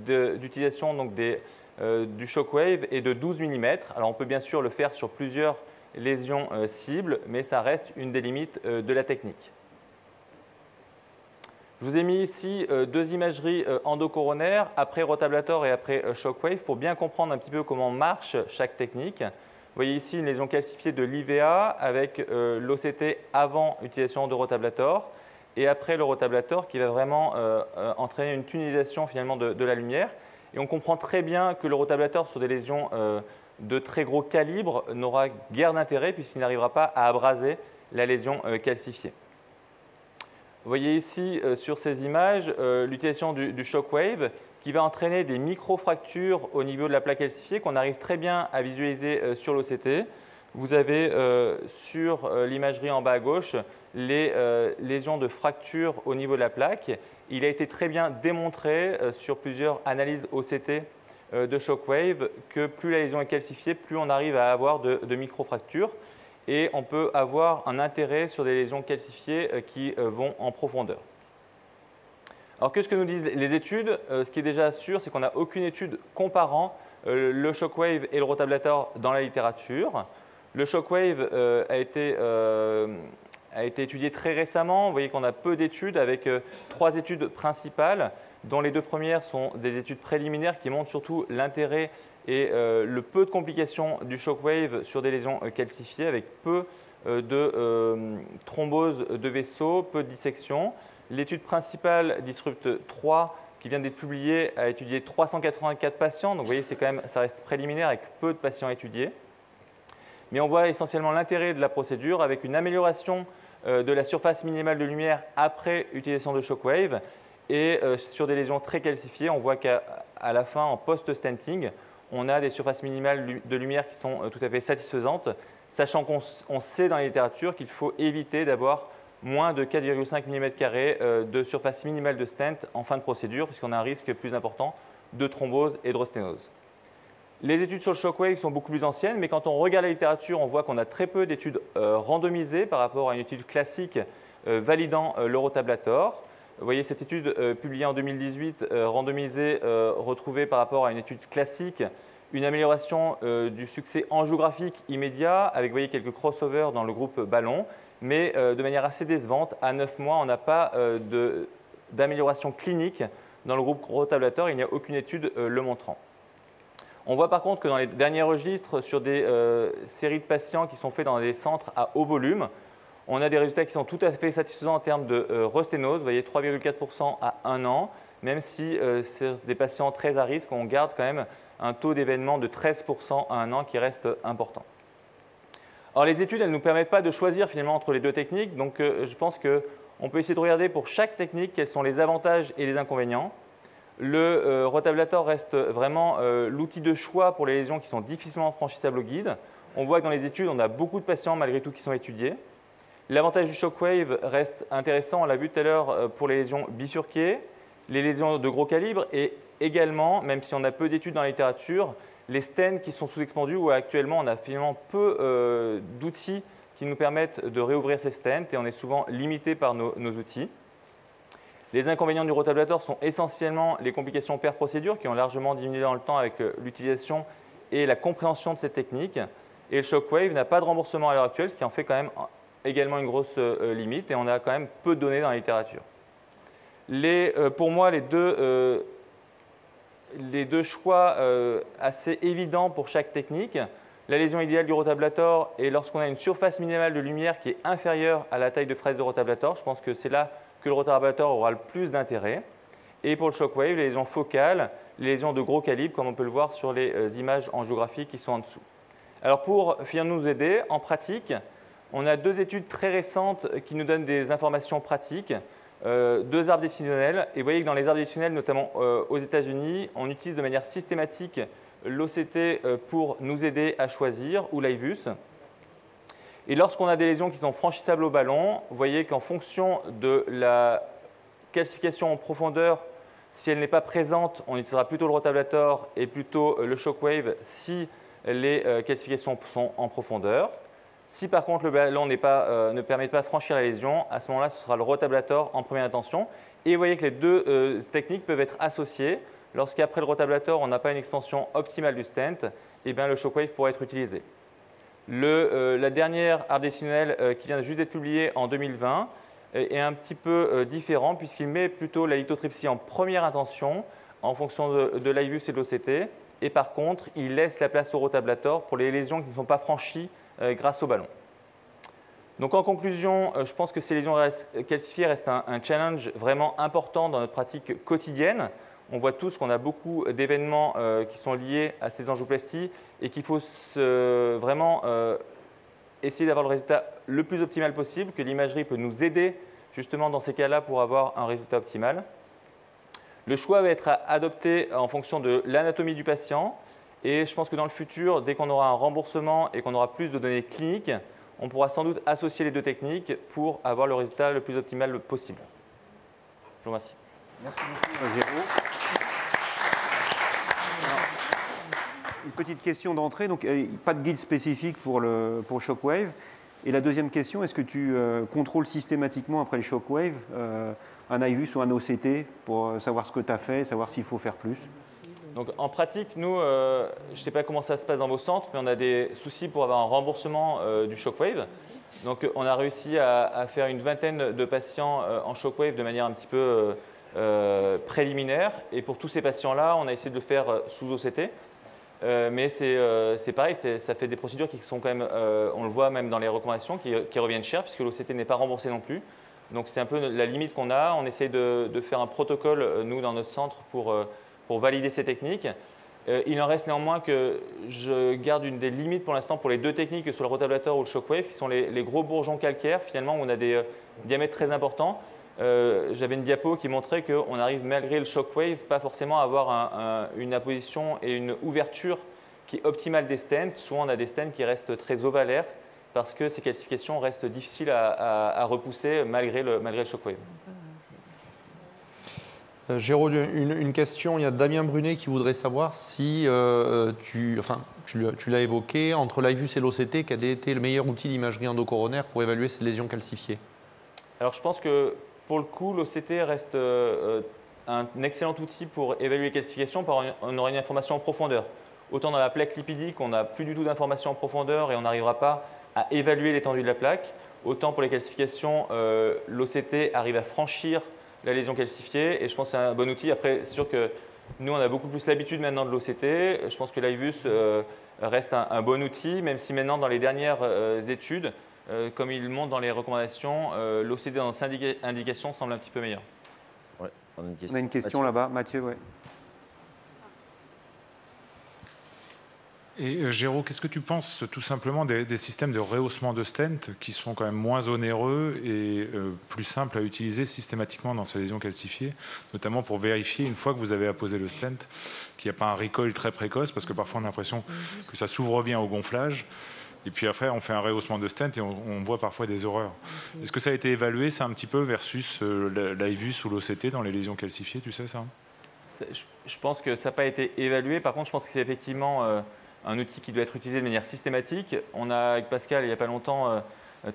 d'utilisation du shockwave est de 12 mm. Alors on peut bien sûr le faire sur plusieurs lésions cibles, mais ça reste une des limites de la technique. Je vous ai mis ici deux imageries endocoronaires, après rotablator et après shockwave, pour bien comprendre un petit peu comment marche chaque technique. Vous voyez ici une lésion calcifiée de l'IVA avec l'OCT avant utilisation de rotablator et après le rotablator qui va vraiment entraîner une tunnelisation finalement de la lumière. Et on comprend très bien que le rotablator sur des lésions de très gros calibre n'aura guère d'intérêt puisqu'il n'arrivera pas à abraser la lésion calcifiée. Vous voyez ici sur ces images l'utilisation du shockwave qui va entraîner des micro-fractures au niveau de la plaque calcifiée qu'on arrive très bien à visualiser sur l'OCT. Vous avez sur l'imagerie en bas à gauche les lésions de fractures au niveau de la plaque. Il a été très bien démontré sur plusieurs analyses OCT de shockwave que plus la lésion est calcifiée, plus on arrive à avoir de micro-fractures. Et on peut avoir un intérêt sur des lésions calcifiées qui vont en profondeur. Alors, qu'est-ce que nous disent les études? Ce qui est déjà sûr, c'est qu'on n'a aucune étude comparant le shockwave et le rotablator dans la littérature. Le shockwave a été étudié très récemment. Vous voyez qu'on a peu d'études avec 3 études principales, dont les 2 premières sont des études préliminaires qui montrent surtout l'intérêt et le peu de complications du shockwave sur des lésions calcifiées avec peu de thrombose de vaisseaux, peu de dissection. L'étude principale Disrupt 3 qui vient d'être publiée a étudié 384 patients. Donc vous voyez, ça reste préliminaire avec peu de patients étudiés. Mais on voit essentiellement l'intérêt de la procédure avec une amélioration de la surface minimale de lumière après utilisation de shockwave. Et sur des lésions très calcifiées, on voit qu'à la fin, en post-stenting, on a des surfaces minimales de lumière qui sont tout à fait satisfaisantes, sachant qu'on sait dans la littérature qu'il faut éviter d'avoir moins de 4,5 mm² de surface minimale de stent en fin de procédure, puisqu'on a un risque plus important de thrombose et de rosténose. Les études sur le shockwave sont beaucoup plus anciennes, mais quand on regarde la littérature, on voit qu'on a très peu d'études randomisées par rapport à une étude classique validant le rotablator. Vous voyez cette étude publiée en 2018, randomisée, retrouvée par rapport à une étude classique, une amélioration du succès angiographique immédiat, avec vous voyez, quelques crossovers dans le groupe ballon, mais de manière assez décevante. À 9 mois, on n'a pas d'amélioration clinique dans le groupe rotablator, il n'y a aucune étude le montrant. On voit par contre que dans les derniers registres, sur des séries de patients qui sont faits dans des centres à haut volume, on a des résultats qui sont tout à fait satisfaisants en termes de rosténose. Vous voyez 3,4% à 1 an, même si c'est des patients très à risque, on garde quand même un taux d'événement de 13% à 1 an qui reste important. Alors les études, elles ne nous permettent pas de choisir finalement entre les 2 techniques, donc je pense qu'on peut essayer de regarder pour chaque technique quels sont les avantages et les inconvénients. Le rotablator reste vraiment l'outil de choix pour les lésions qui sont difficilement franchissables au guide. On voit que dans les études, on a beaucoup de patients malgré tout qui sont étudiés. L'avantage du shockwave reste intéressant, on l'a vu tout à l'heure, pour les lésions bifurquées, les lésions de gros calibre et également, même si on a peu d'études dans la littérature, les stents qui sont sous-expandus où actuellement on a finalement peu d'outils qui nous permettent de réouvrir ces stents et on est souvent limité par nos outils. Les inconvénients du rotablator sont essentiellement les complications per-procédure qui ont largement diminué dans le temps avec l'utilisation et la compréhension de cette technique. Et le shockwave n'a pas de remboursement à l'heure actuelle, ce qui en fait quand même également une grosse limite et on a quand même peu de données dans la littérature. Pour moi, les deux choix assez évidents pour chaque technique, la lésion idéale du rotablator est lorsqu'on a une surface minimale de lumière qui est inférieure à la taille de fraise de rotablator. Je pense que c'est là que le rotablator aura le plus d'intérêt. Et pour le shockwave, les lésions focales, les lésions de gros calibre, comme on peut le voir sur les images angiographiques qui sont en dessous. Alors pour finir nous aider, en pratique, on a 2 études très récentes qui nous donnent des informations pratiques, 2 arbres décisionnels. Et vous voyez que dans les arbres décisionnels, notamment aux États-Unis, on utilise de manière systématique l'OCT pour nous aider à choisir, ou l'IVUS. Et lorsqu'on a des lésions qui sont franchissables au ballon, vous voyez qu'en fonction de la calcification en profondeur, si elle n'est pas présente, on utilisera plutôt le rotablator et plutôt le shockwave si les calcifications sont en profondeur. Si par contre le ballon ne permet pas de franchir la lésion, à ce moment-là, ce sera le rotablator en première intention. Et vous voyez que les deux techniques peuvent être associées. Lorsqu'après le rotablator, on n'a pas une expansion optimale du stent, eh bien, le shockwave pourrait être utilisé. La dernière arbre décisionnel qui vient juste d'être publiée en 2020 est un petit peu différent puisqu'il met plutôt la lithotripsie en première intention en fonction de l'IVUS et de l'OCT. Et par contre, il laisse la place au rotablator pour les lésions qui ne sont pas franchies grâce au ballon. Donc en conclusion, je pense que ces lésions calcifiées restent un challenge vraiment important dans notre pratique quotidienne. On voit tous qu'on a beaucoup d'événements qui sont liés à ces angioplasties et qu'il faut vraiment essayer d'avoir le résultat le plus optimal possible, que l'imagerie peut nous aider justement dans ces cas-là pour avoir un résultat optimal. Le choix va être adopté en fonction de l'anatomie du patient et je pense que dans le futur, dès qu'on aura un remboursement et qu'on aura plus de données cliniques, on pourra sans doute associer les deux techniques pour avoir le résultat le plus optimal possible. Je vous remercie. Merci beaucoup, Géraud. Une petite question d'entrée, donc pas de guide spécifique pour Shockwave. Et la deuxième question, est-ce que tu contrôles systématiquement après le Shockwave un IVUS ou un OCT pour savoir ce que tu as fait, savoir s'il faut faire plus? Donc, en pratique, nous, je ne sais pas comment ça se passe dans vos centres, mais on a des soucis pour avoir un remboursement du Shockwave. Donc, on a réussi à faire une vingtaine de patients en Shockwave de manière un petit peu préliminaire. Et pour tous ces patients-là, on a essayé de le faire sous OCT. Mais c'est pareil, ça fait des procédures qui sont quand même, on le voit même dans les recommandations, qui reviennent cher puisque l'OCT n'est pas remboursé non plus. Donc c'est un peu la limite qu'on a. On essaye de faire un protocole, nous, dans notre centre, pour valider ces techniques. Il en reste néanmoins que je garde une des limites pour l'instant pour les deux techniques, sur le rotablator ou le shockwave, qui sont les gros bourgeons calcaires, finalement, où on a des diamètres très importants. J'avais une diapo qui montrait qu'on arrive, malgré le shockwave, pas forcément à avoir une apposition et une ouverture qui est optimale des stents. Souvent, on a des stents qui restent très ovalaires parce que ces calcifications restent difficiles à repousser malgré le shockwave. Géraud, une question. Il y a Damien Brunet qui voudrait savoir si tu l'as évoqué, entre l'IVUS et l'OCT, quel a été le meilleur outil d'imagerie endocoronaire pour évaluer ces lésions calcifiées? Alors, je pense que pour le coup, l'OCT reste un excellent outil pour évaluer les calcifications. On aura une information en profondeur. Autant dans la plaque lipidique, on n'a plus du tout d'informations en profondeur et on n'arrivera pas à évaluer l'étendue de la plaque. Autant pour les calcifications, l'OCT arrive à franchir la lésion calcifiée et je pense que c'est un bon outil. Après, c'est sûr que nous, on a beaucoup plus l'habitude maintenant de l'OCT. Je pense que l'IVUS reste un bon outil, même si maintenant, dans les dernières études, comme il montre dans les recommandations, l'OCT dans cette indication semble un petit peu meilleur. Ouais, on a une question là-bas, Mathieu. Ouais. Et Géraud, qu'est-ce que tu penses tout simplement des systèmes de rehaussement de stent qui sont quand même moins onéreux et plus simples à utiliser systématiquement dans ces lésions calcifiées, notamment pour vérifier, une fois que vous avez apposé le stent, qu'il n'y a pas un recoil très précoce, parce que parfois on a l'impression que ça s'ouvre bien au gonflage. Et puis après, on fait un rehaussement de stent et on voit parfois des horreurs. Est-ce que ça a été évalué, ça, un petit peu, versus l'IVUS ou l'OCT dans les lésions calcifiées, tu sais ça? Je pense que ça n'a pas été évalué. Par contre, je pense que c'est effectivement un outil qui doit être utilisé de manière systématique. On a, avec Pascal, il n'y a pas longtemps,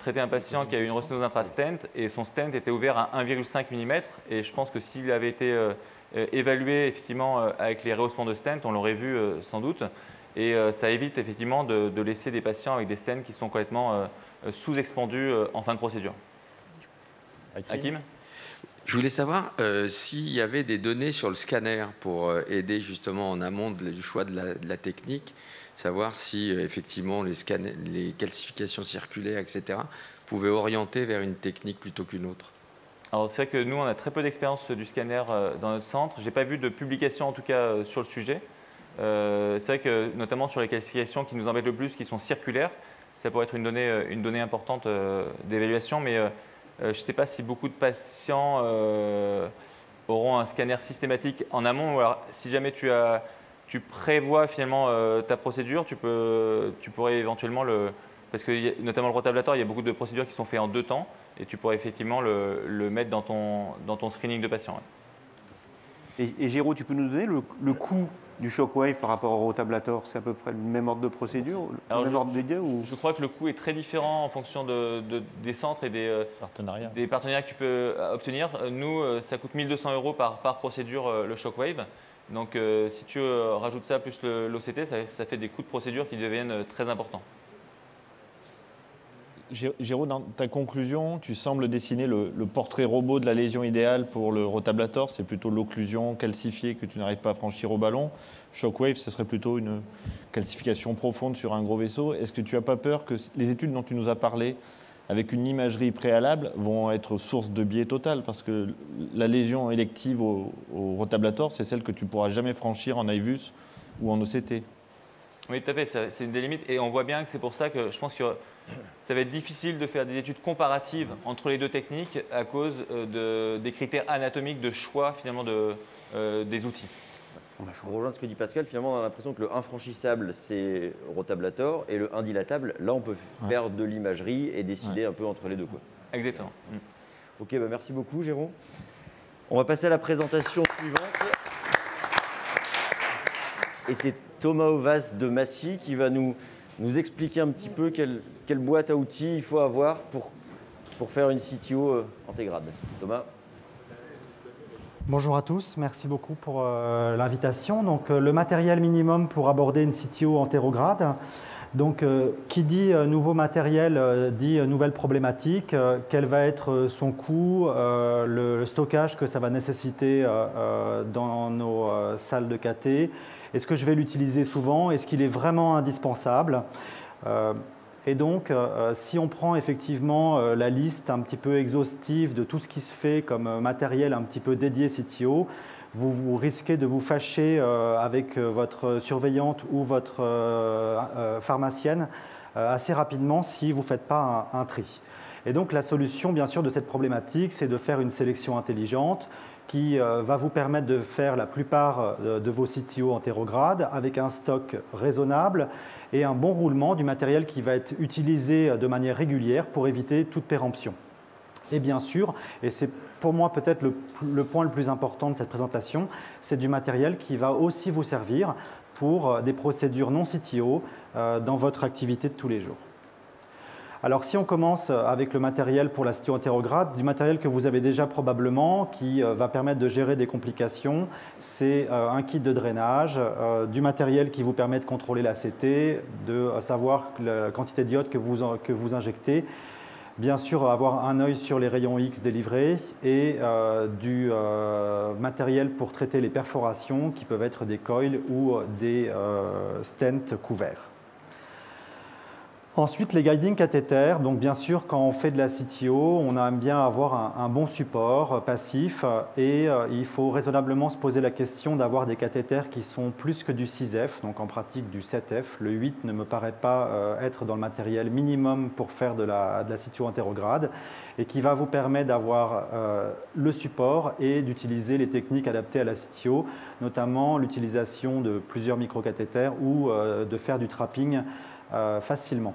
traité un patient qui a eu une resténose intra-stent et son stent était ouvert à 1,5 mm. Et je pense que s'il avait été évalué effectivement avec les rehaussements de stent, on l'aurait vu sans doute. Et ça évite effectivement de laisser des patients avec des stents qui sont complètement sous-expandus en fin de procédure. Hakim ? Je voulais savoir s'il y avait des données sur le scanner pour aider justement en amont du choix de la technique, savoir si effectivement les calcifications circulaires, etc., pouvaient orienter vers une technique plutôt qu'une autre. Alors c'est vrai que nous, on a très peu d'expérience du scanner dans notre centre. Je n'ai pas vu de publication en tout cas sur le sujet. C'est vrai que notamment sur les calcifications qui nous embêtent le plus, qui sont circulaires, ça pourrait être une donnée importante d'évaluation, mais je ne sais pas si beaucoup de patients auront un scanner systématique en amont. Ou alors, si jamais tu prévois finalement ta procédure, tu pourrais éventuellement parce que notamment le rotablator, il y a beaucoup de procédures qui sont faites en 2 temps, et tu pourrais effectivement le mettre dans ton screening de patient. Ouais. Et Géraud, tu peux nous donner le coût du Shockwave par rapport au Rotablator? C'est à peu près le même ordre de procédure, le même ordre d'idée ou... Je crois que le coût est très différent en fonction des centres et des partenariats que tu peux obtenir. Nous, ça coûte 1 200 € par procédure le Shockwave. Donc si tu rajoutes ça plus l'OCT, ça fait des coûts de procédure qui deviennent très importants. Géraud, dans ta conclusion, tu sembles dessiner le portrait robot de la lésion idéale pour le Rotablator. C'est plutôt l'occlusion calcifiée que tu n'arrives pas à franchir au ballon. Shockwave, ce serait plutôt une calcification profonde sur un gros vaisseau. Est-ce que tu n'as pas peur que les études dont tu nous as parlé, avec une imagerie préalable, vont être source de biais total? Parce que la lésion élective au Rotablator, c'est celle que tu ne pourras jamais franchir en IVUS ou en OCT. Oui, tout à fait. C'est une des limites. Et on voit bien que c'est pour ça que je pense que ça va être difficile de faire des études comparatives entre les deux techniques à cause des critères anatomiques de choix finalement des outils. Pour rejoindre ce que dit Pascal, finalement, on a l'impression que le infranchissable, c'est Rotablator, et le indilatable, là, on peut faire de l'imagerie et décider un peu entre les deux, quoi. Exactement. Ok, bah merci beaucoup, Jérôme. On va passer à la présentation suivante. Et c'est Thomas Ovas de Massy qui va nous expliquer un petit peu quelle boîte à outils il faut avoir pour faire une CTO Antegrad. Thomas. Bonjour à tous, merci beaucoup pour l'invitation. Donc, le matériel minimum pour aborder une CTO Anterograd. Donc, qui dit nouveau matériel dit nouvelle problématique. Quel va être son coût, le stockage que ça va nécessiter dans nos salles de KT. Est-ce que je vais l'utiliser souvent? Est-ce qu'il est vraiment indispensable? Et donc, si on prend effectivement la liste un petit peu exhaustive de tout ce qui se fait comme matériel un petit peu dédié CTO, vous risquez de vous fâcher avec votre surveillante ou votre pharmacienne assez rapidement si vous ne faites pas un tri. Et donc, la solution, bien sûr, de cette problématique, c'est de faire une sélection intelligente qui va vous permettre de faire la plupart de vos CTO Anterograd avec un stock raisonnable et un bon roulement du matériel qui va être utilisé de manière régulière pour éviter toute péremption. Et bien sûr, et c'est pour moi peut-être le point le plus important de cette présentation, c'est du matériel qui va aussi vous servir pour des procédures non CTO dans votre activité de tous les jours. Alors si on commence avec le matériel pour la CTO Anterograd, du matériel que vous avez déjà probablement, qui va permettre de gérer des complications, c'est un kit de drainage, du matériel qui vous permet de contrôler la CT, de savoir la quantité d'iode que vous injectez, bien sûr avoir un œil sur les rayons X délivrés et du matériel pour traiter les perforations qui peuvent être des coils ou des stents couverts. Ensuite, les guiding cathéters. Donc, bien sûr, quand on fait de la CTO, on aime bien avoir un bon support passif et il faut raisonnablement se poser la question d'avoir des cathéters qui sont plus que du 6F, donc en pratique du 7F. Le 8 ne me paraît pas être dans le matériel minimum pour faire de la CTO Anterograd et qui va vous permettre d'avoir le support et d'utiliser les techniques adaptées à la CTO, notamment l'utilisation de plusieurs microcathéters ou de faire du trapping facilement.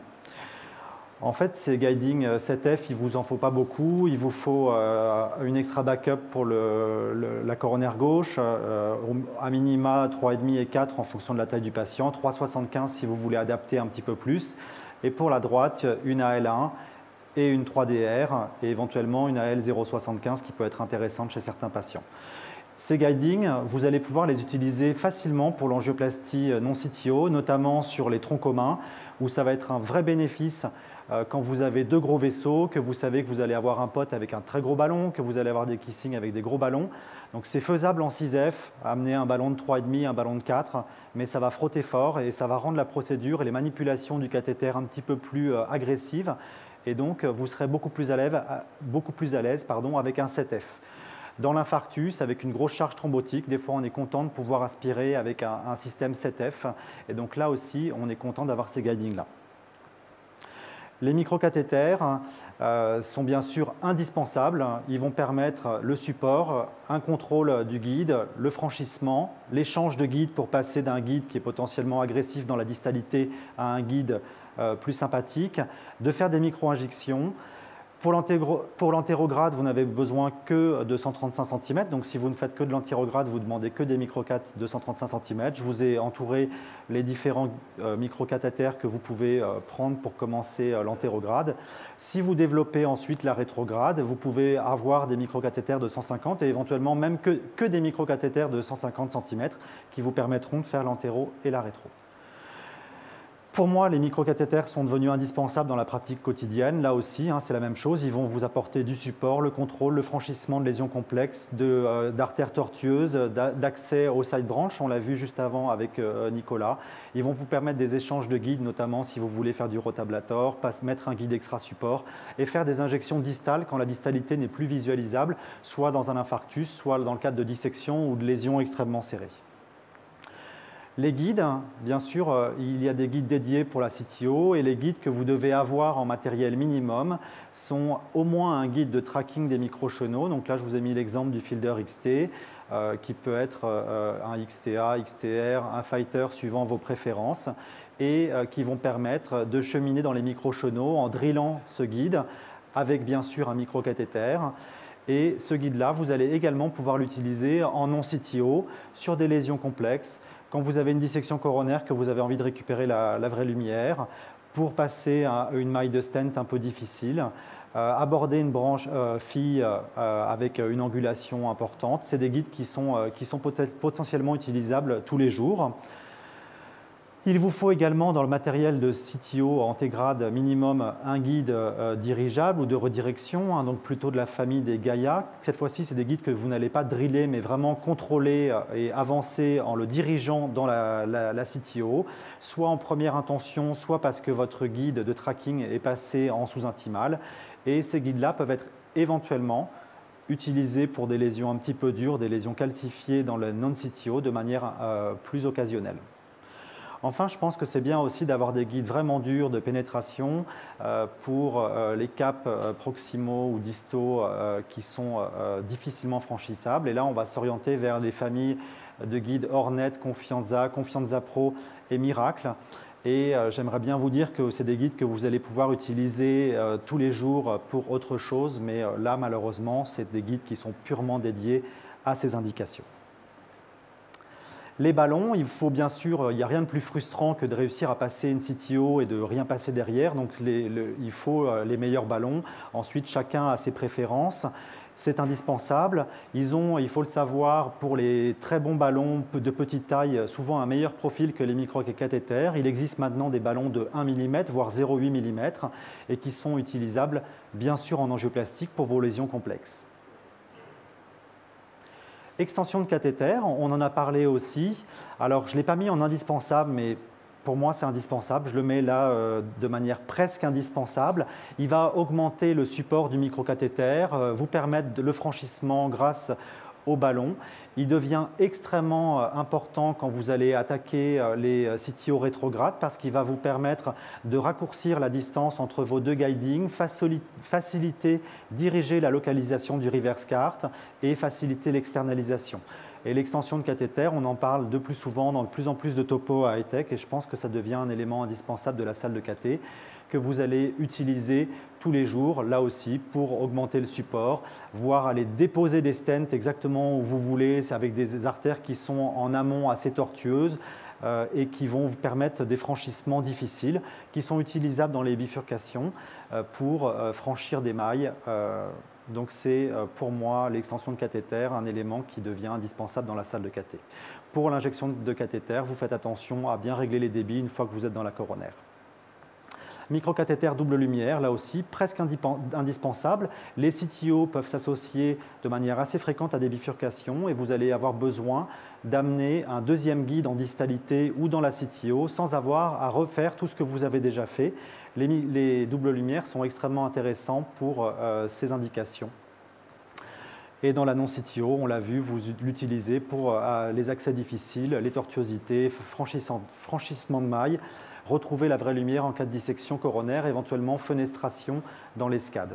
En fait, ces guiding 7F, il ne vous en faut pas beaucoup. Il vous faut une extra backup pour la coronaire gauche, à minima 3,5 et 4 en fonction de la taille du patient, 3,75 si vous voulez adapter un petit peu plus. Et pour la droite, une AL1 et une 3DR et éventuellement une AL 0,75 qui peut être intéressante chez certains patients. Ces guiding, vous allez pouvoir les utiliser facilement pour l'angioplastie non CTO, notamment sur les troncs communs, où ça va être un vrai bénéfice quand vous avez deux gros vaisseaux, que vous savez que vous allez avoir un POT avec un très gros ballon, que vous allez avoir des kissings avec des gros ballons. Donc c'est faisable en 6F, amener un ballon de 3,5, un ballon de 4, mais ça va frotter fort et ça va rendre la procédure et les manipulations du cathéter un petit peu plus agressives. Et donc vous serez beaucoup plus à l'aise avec un 7F. Dans l'infarctus, avec une grosse charge thrombotique, des fois on est content de pouvoir aspirer avec un système 7F. Et donc là aussi, on est content d'avoir ces guidings-là. Les microcathéters sont bien sûr indispensables. Ils vont permettre le support, un contrôle du guide, le franchissement, l'échange de guide pour passer d'un guide qui est potentiellement agressif dans la distalité à un guide plus sympathique, de faire des micro-injections Pour l'antérograde, vous n'avez besoin que de 135 cm. Donc, si vous ne faites que de l'antérograde, vous demandez que des microcathéters de 135 cm. Je vous ai entouré les différents microcathéters que vous pouvez prendre pour commencer l'antérograde. Si vous développez ensuite la rétrograde, vous pouvez avoir des microcathéters de 150 et éventuellement même que des microcathéters de 150 cm qui vous permettront de faire l'antéro et la rétro. Pour moi, les microcathéters sont devenus indispensables dans la pratique quotidienne. Là aussi, c'est la même chose. Ils vont vous apporter du support, le contrôle, le franchissement de lésions complexes, d'artères tortueuses, d'accès aux side branch. On l'a vu juste avant avec Nicolas. Ils vont vous permettre des échanges de guides, notamment si vous voulez faire du rotablator, mettre un guide extra-support et faire des injections distales quand la distalité n'est plus visualisable, soit dans un infarctus, soit dans le cadre de dissection ou de lésions extrêmement serrées. Les guides, bien sûr, il y a des guides dédiés pour la CTO et les guides que vous devez avoir en matériel minimum sont au moins un guide de tracking des microchenaux. Donc là, je vous ai mis l'exemple du Fielder XT qui peut être un XTA, XTR, un Fighter suivant vos préférences et qui vont permettre de cheminer dans les microchenaux en drillant ce guide avec bien sûr un microcathéter. Et ce guide-là, vous allez également pouvoir l'utiliser en non-CTO sur des lésions complexes. Quand vous avez une dissection coronaire, que vous avez envie de récupérer la vraie lumière, pour passer à une maille de stent un peu difficile, aborder une branche fille avec une angulation importante, c'est des guides qui sont potentiellement utilisables tous les jours. Il vous faut également dans le matériel de CTO antégrade minimum un guide dirigeable ou de redirection, donc plutôt de la famille des Gaia. Cette fois-ci, c'est des guides que vous n'allez pas driller, mais vraiment contrôler et avancer en le dirigeant dans la CTO, soit en première intention, soit parce que votre guide de tracking est passé en sous-intimal. Et ces guides-là peuvent être éventuellement utilisés pour des lésions un petit peu dures, des lésions calcifiées dans le non-CTO de manière plus occasionnelle. Enfin, je pense que c'est bien aussi d'avoir des guides vraiment durs de pénétration pour les caps proximaux ou distaux qui sont difficilement franchissables. Et là, on va s'orienter vers les familles de guides Hornet, Confianza, Confianza Pro et Miracle. Et j'aimerais bien vous dire que c'est des guides que vous allez pouvoir utiliser tous les jours pour autre chose. Mais là, malheureusement, c'est des guides qui sont purement dédiés à ces indications. Les ballons, il faut bien sûr, il n'y a rien de plus frustrant que de réussir à passer une CTO et de rien passer derrière. Donc il faut les meilleurs ballons. Ensuite, chacun a ses préférences. C'est indispensable. Il faut le savoir, pour les très bons ballons de petite taille, souvent un meilleur profil que les microcathéters. Il existe maintenant des ballons de 1 mm, voire 0,8 mm, et qui sont utilisables, bien sûr, en angioplastique pour vos lésions complexes. Extension de cathéter, on en a parlé aussi. Alors, je ne l'ai pas mis en indispensable, mais pour moi, c'est indispensable. Je le mets là de manière presque indispensable. Il va augmenter le support du microcathéter, vous permettre le franchissement grâce au ballon. Il devient extrêmement important quand vous allez attaquer les CTO rétrogrades parce qu'il va vous permettre de raccourcir la distance entre vos deux guidings, faciliter, diriger la localisation du reverse cart et faciliter l'externalisation. Et l'extension de cathéter, on en parle de plus souvent dans de plus en plus de topos à high-tech et je pense que ça devient un élément indispensable de la salle de cathé que vous allez utiliser tous les jours, là aussi, pour augmenter le support, voire aller déposer des stents exactement où vous voulez, avec des artères qui sont en amont assez tortueuses et qui vont vous permettre des franchissements difficiles, qui sont utilisables dans les bifurcations pour franchir des mailles. Donc c'est pour moi l'extension de cathéter, un élément qui devient indispensable dans la salle de cathé. Pour l'injection de cathéter, vous faites attention à bien régler les débits une fois que vous êtes dans la coronaire. Microcathéter double lumière, là aussi, presque indispensable. Les CTO peuvent s'associer de manière assez fréquente à des bifurcations et vous allez avoir besoin d'amener un deuxième guide en distalité ou dans la CTO sans avoir à refaire tout ce que vous avez déjà fait. Les doubles lumières sont extrêmement intéressants pour ces indications. Et dans la non-CTO, on l'a vu, vous l'utilisez pour les accès difficiles, les tortuosités, franchissement de mailles, retrouver la vraie lumière en cas de dissection coronaire, éventuellement fenestration dans les SCAD.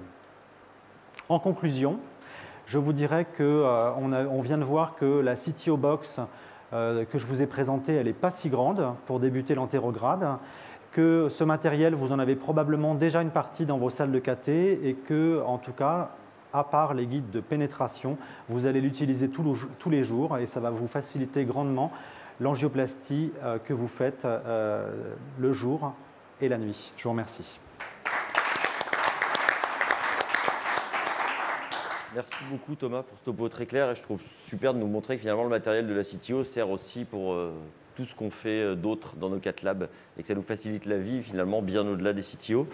En conclusion, je vous dirais qu'on vient de voir que la CTO box que je vous ai présentée, elle n'est pas si grande pour débuter l'antérograde, que ce matériel, vous en avez probablement déjà une partie dans vos salles de KT et que, en tout cas, à part les guides de pénétration, vous allez l'utiliser tous les jours et ça va vous faciliter grandement l'angioplastie que vous faites le jour et la nuit. Je vous remercie. Merci beaucoup Thomas pour ce topo très clair et je trouve super de nous montrer que finalement le matériel de la CTO sert aussi pour tout ce qu'on fait d'autre dans nos 4 labs et que ça nous facilite la vie finalement bien au-delà des CTO.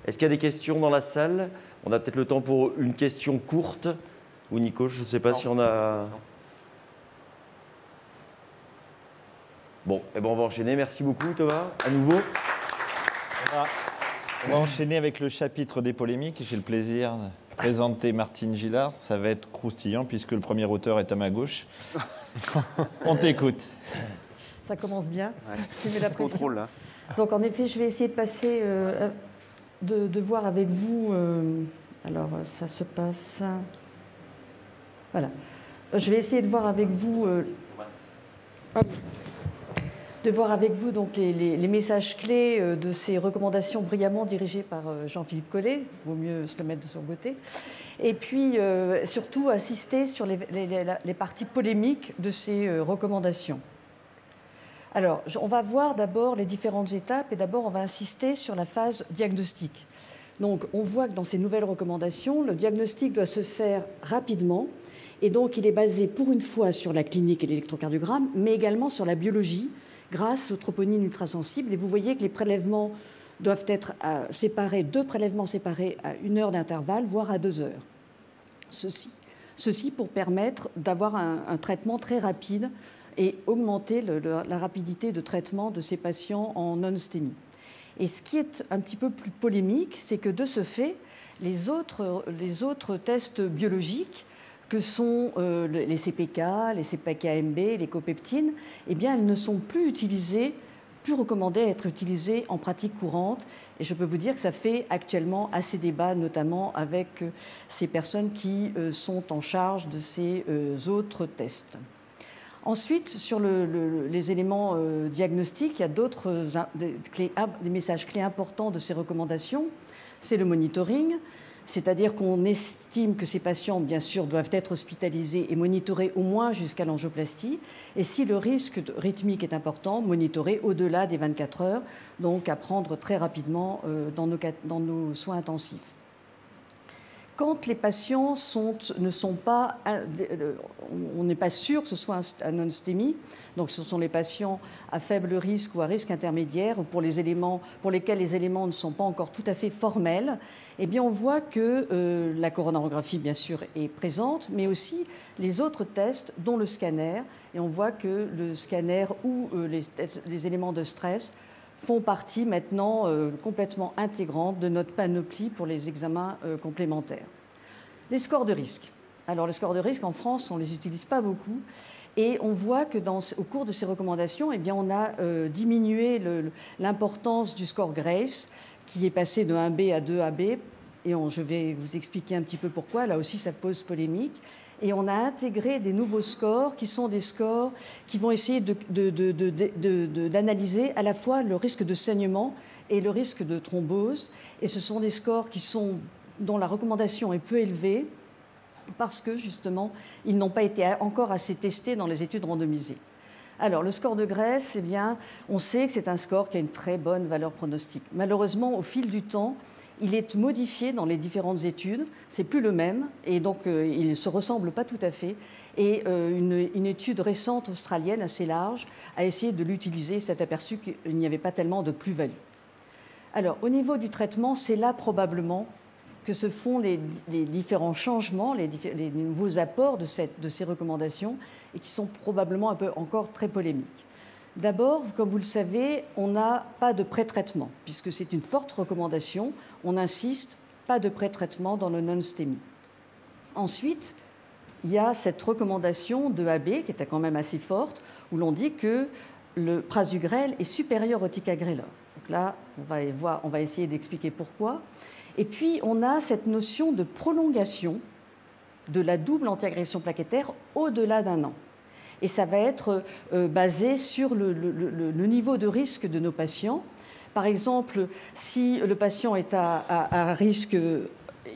Est-ce qu'il y a des questions dans la salle? On a peut-être le temps pour une question courte. Ou Nico, je ne sais pas si on a... Bon, eh ben on va enchaîner. Merci beaucoup Thomas, à nouveau. On va enchaîner avec le chapitre des polémiques. J'ai le plaisir de présenter Martine Gillard. Ça va être croustillant puisque le premier auteur est à ma gauche. On t'écoute. Ça commence bien. Ouais. Tu mets la pression. Contrôle là. Donc en effet, je vais essayer de passer, de voir avec vous. Alors ça se passe. Voilà. Je vais essayer de voir avec vous. De voir avec vous donc les messages clés de ces recommandations brillamment dirigées par Jean-Philippe Collet. Il vaut mieux se le mettre de son côté. Et puis surtout assister sur les parties polémiques de ces recommandations. Alors, on va voir d'abord les différentes étapes et d'abord on va insister sur la phase diagnostique. Donc, on voit que dans ces nouvelles recommandations, le diagnostic doit se faire rapidement et donc il est basé pour une fois sur la clinique et l'électrocardiogramme, mais également sur la biologie grâce aux troponines ultrasensibles. Et vous voyez que les prélèvements doivent être séparés, 2 prélèvements séparés à 1 heure d'intervalle, voire à 2 heures. Ceci pour permettre d'avoir un traitement très rapide et augmenter la rapidité de traitement de ces patients en non-stémie. Et ce qui est un petit peu plus polémique, c'est que de ce fait, les autres tests biologiques, que sont les CPK, les CPK-MB, les copeptines, eh bien, elles ne sont plus recommandées à être utilisées en pratique courante. Et je peux vous dire que ça fait actuellement assez débat, notamment avec ces personnes qui sont en charge de ces autres tests. Ensuite, sur les éléments diagnostiques, il y a d'autres des messages clés importants de ces recommandations. C'est le monitoring, c'est-à-dire qu'on estime que ces patients, bien sûr, doivent être hospitalisés et monitorés au moins jusqu'à l'angioplastie. Et si le risque rythmique est important, monitorés au-delà des 24 heures, donc à prendre très rapidement dans nos soins intensifs. Quand les patients ne sont pas, on n'est pas sûr que ce soit un non-stémie, donc ce sont les patients à faible risque ou à risque intermédiaire, ou pour lesquels les éléments ne sont pas encore tout à fait formels, eh bien on voit que la coronarographie, bien sûr, est présente, mais aussi les autres tests, dont le scanner, et on voit que le scanner ou les éléments de stress font partie maintenant complètement intégrante de notre panoplie pour les examens complémentaires. Les scores de risque. Alors les scores de risque en France, on ne les utilise pas beaucoup et on voit que au cours de ces recommandations, eh bien, on a diminué l'importance du score Grace qui est passé de 1B à 2AB et je vais vous expliquer un petit peu pourquoi. Là aussi, ça pose polémique. Et on a intégré des nouveaux scores qui sont des scores qui vont essayer d'analyser à la fois le risque de saignement et le risque de thrombose. Et ce sont des scores dont la recommandation est peu élevée parce que, justement, ils n'ont pas été encore assez testés dans les études randomisées. Alors, le score de Grace, eh bien, on sait que c'est un score qui a une très bonne valeur pronostique. Malheureusement, au fil du temps, il est modifié dans les différentes études, c'est plus le même, et donc il ne se ressemble pas tout à fait. Et une étude récente australienne, assez large, a essayé de l'utiliser et s'est aperçu qu'il n'y avait pas tellement de plus-value. Alors, au niveau du traitement, c'est là probablement que se font les différents changements, les nouveaux apports de ces recommandations, et qui sont probablement un peu encore très polémiques. D'abord, comme vous le savez, on n'a pas de pré-traitement, puisque c'est une forte recommandation. On insiste, pas de pré-traitement dans le non-stémie. Ensuite, il y a cette recommandation de AB, qui était quand même assez forte, où l'on dit que le prasugrel est supérieur au ticagrelor. Donc là, on va essayer d'expliquer pourquoi. Et puis, on a cette notion de prolongation de la double antiagression plaquettaire au-delà d'1 an. Et ça va être basé sur le niveau de risque de nos patients, Par exemple, si le patient est à risque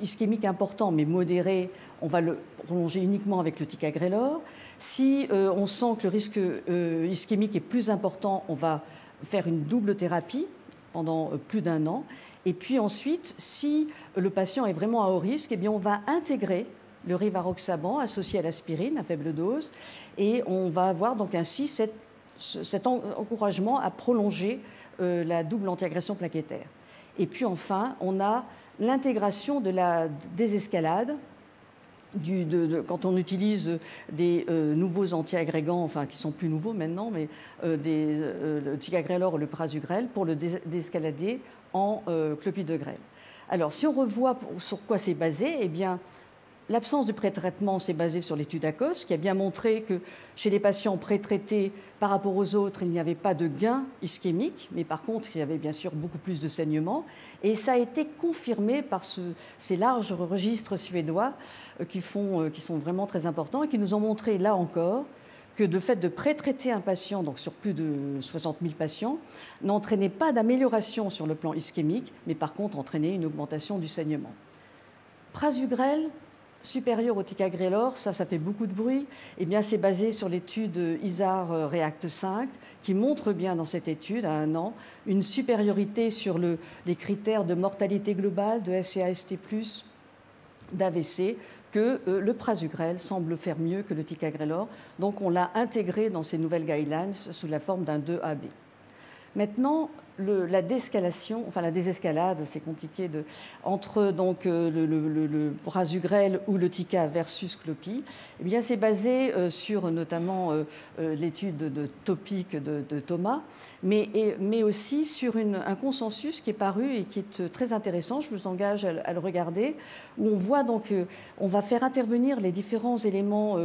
ischémique important mais modéré, on va le prolonger uniquement avec le ticagrelor. Si on sent que le risque ischémique est plus important, on va faire une double thérapie pendant plus d'1 an. Et puis ensuite, si le patient est vraiment à haut risque, eh bien on va intégrer le rivaroxaban associé à l'aspirine à faible dose et on va avoir donc ainsi cet encouragement à prolonger la double antiagression plaquettaire. Et puis enfin, on a l'intégration de la désescalade quand on utilise des nouveaux antiagrégants, enfin qui sont plus nouveaux maintenant, mais le ticagrelor ou le prasugrel pour le désescalader en clopidogrel. Alors si on revoit sur quoi c'est basé, eh bien l'absence de pré-traitement s'est basée sur l'étude ACOS qui a bien montré que chez les patients pré-traités par rapport aux autres, il n'y avait pas de gain ischémique, mais par contre, il y avait bien sûr beaucoup plus de saignement. Et ça a été confirmé par ces larges registres suédois qui sont vraiment très importants et qui nous ont montré là encore que le fait de pré-traiter un patient, donc sur plus de 60 000 patients, n'entraînait pas d'amélioration sur le plan ischémique, mais par contre entraînait une augmentation du saignement. Prasugrel, supérieur au ticagrelor, ça fait beaucoup de bruit. Eh bien, c'est basé sur l'étude ISAR REACT 5 qui montre bien dans cette étude à 1 an une supériorité sur les critères de mortalité globale, de SCA-ST+, d'AVC, que le prasugrel semble faire mieux que le ticagrelor. Donc, on l'a intégré dans ces nouvelles guidelines sous la forme d'un 2AB. Maintenant, la désescalade, c'est compliqué entre donc le prasugrel ou le tica versus clopi. Eh bien, c'est basé sur notamment l'étude de topique de Thomas, mais aussi sur un consensus qui est paru et qui est très intéressant. Je vous engage à le regarder, où on voit donc on va faire intervenir les différents éléments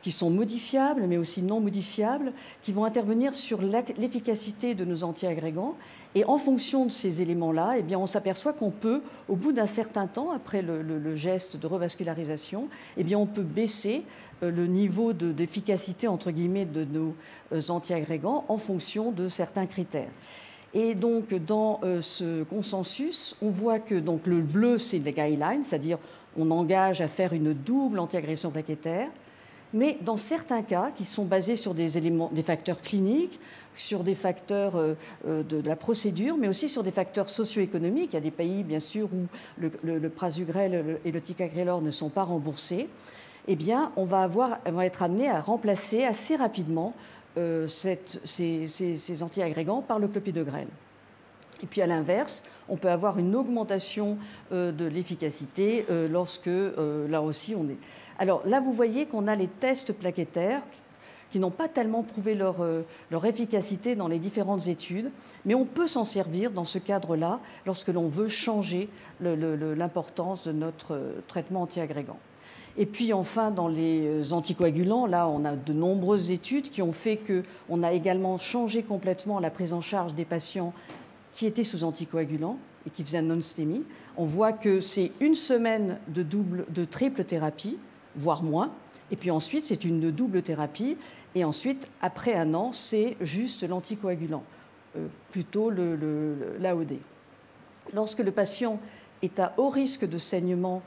qui sont modifiables, mais aussi non modifiables, qui vont intervenir sur l'efficacité de nos antiagrégants. Et en fonction de ces éléments-là, eh bien, on s'aperçoit qu'on peut, au bout d'un certain temps, après le geste de revascularisation, eh bien, on peut baisser le niveau d'efficacité, entre guillemets, de nos antiagrégants en fonction de certains critères. Et donc, dans ce consensus, on voit que donc, le bleu, c'est les guidelines, c'est-à-dire on engage à faire une double antiagression plaquettaire. Mais dans certains cas, qui sont basés sur des facteurs cliniques, sur des facteurs de la procédure, mais aussi sur des facteurs socio-économiques, il y a des pays, bien sûr, où le prasugrel et le ticagrelor ne sont pas remboursés, eh bien, on va être amené à remplacer assez rapidement ces antiagrégants par le clopidogrel. Et puis à l'inverse, on peut avoir une augmentation de l'efficacité lorsque, là aussi, on est... Alors là, vous voyez qu'on a les tests plaquettaires qui n'ont pas tellement prouvé leur efficacité dans les différentes études, mais on peut s'en servir dans ce cadre-là lorsque l'on veut changer l'importance de notre traitement antiagrégant. Et puis enfin, dans les anticoagulants, là, on a de nombreuses études qui ont fait qu'on a également changé complètement la prise en charge des patients qui étaient sous anticoagulants et qui faisaient un non-stémie. On voit que c'est 1 semaine de triple thérapie, voire moins. Et puis ensuite, c'est une double thérapie. Et ensuite, après 1 an, c'est juste l'anticoagulant, plutôt l'AOD. Lorsque le patient est à haut risque de saignement,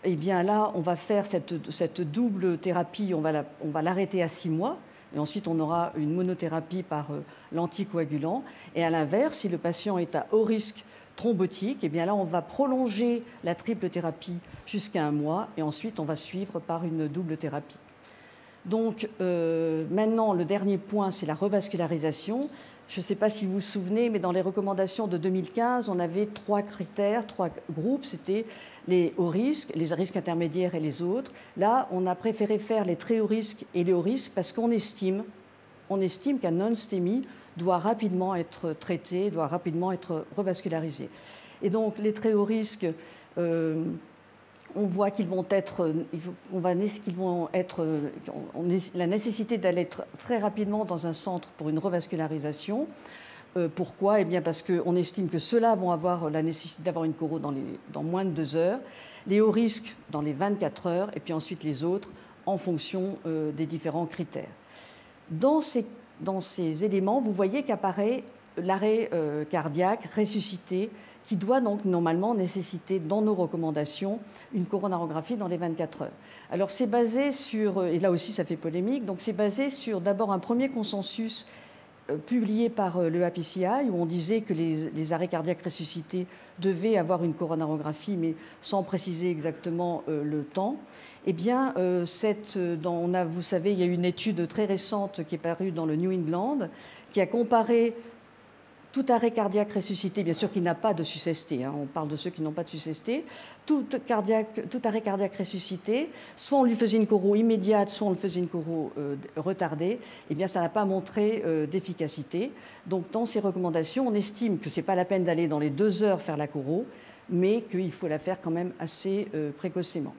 eh bien là, on va faire cette double thérapie, on va l'arrêter à 6 mois. Et ensuite, on aura une monothérapie par l'anticoagulant. Et à l'inverse, si le patient est à haut risque thrombotique, eh bien là, on va prolonger la triple thérapie jusqu'à 1 mois et ensuite, on va suivre par une double thérapie. Donc, maintenant, le dernier point, c'est la revascularisation. Je ne sais pas si vous vous souvenez, mais dans les recommandations de 2015, on avait 3 critères, 3 groupes. C'était les hauts risques, les risques intermédiaires et les autres. Là, on a préféré faire les très hauts risques et les hauts risques parce qu'on estime qu'un non-stémie doit rapidement être traité, doit rapidement être revascularisé. Et donc, les très hauts risques, on voit qu'ils vont être, la nécessité d'aller très rapidement dans un centre pour une revascularisation. Pourquoi ? Eh bien parce qu'on estime que ceux-là vont avoir la nécessité d'avoir une choro dans moins de 2 heures, les hauts risques dans les 24 heures, et puis ensuite les autres en fonction des différents critères. Dans ces éléments, vous voyez qu'apparaît l'arrêt cardiaque ressuscité, qui doit donc normalement nécessiter, dans nos recommandations, une coronarographie dans les 24 heures. Alors c'est basé sur, et là aussi ça fait polémique, donc c'est basé sur d'abord un premier consensus publié par le APCI, où on disait que les arrêts cardiaques ressuscités devaient avoir une coronarographie, mais sans préciser exactement le temps. Eh bien, vous savez, il y a eu une étude très récente qui est parue dans le New England, qui a comparé tout arrêt cardiaque ressuscité, bien sûr qu'il n'a pas de sus-ST, hein, on parle de ceux qui n'ont pas de sus-ST, tout arrêt cardiaque ressuscité, soit on lui faisait une choro immédiate, soit on lui faisait une choro retardée, eh bien ça n'a pas montré d'efficacité. Donc dans ces recommandations, on estime que ce n'est pas la peine d'aller dans les 2 heures faire la choro, mais qu'il faut la faire quand même assez précocement.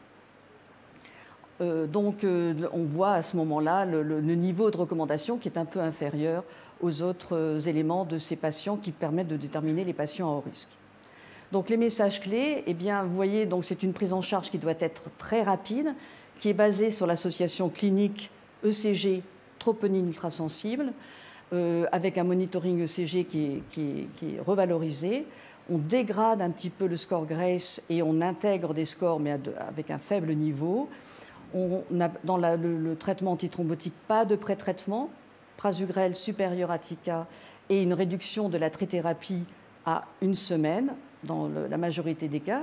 Donc on voit à ce moment-là le niveau de recommandation qui est un peu inférieur aux autres éléments de ces patients qui permettent de déterminer les patients à haut risque. Donc les messages clés, eh bien, vous voyez, donc c'est une prise en charge qui doit être très rapide, qui est basée sur l'association clinique ECG troponine ultrasensible, avec un monitoring ECG qui est revalorisé. On dégrade un petit peu le score Grace et on intègre des scores, mais avec un faible niveau. On a dans le traitement antithrombotique pas de pré-traitement, prasugrel supérieur à TICA et une réduction de la trithérapie à 1 semaine dans la majorité des cas.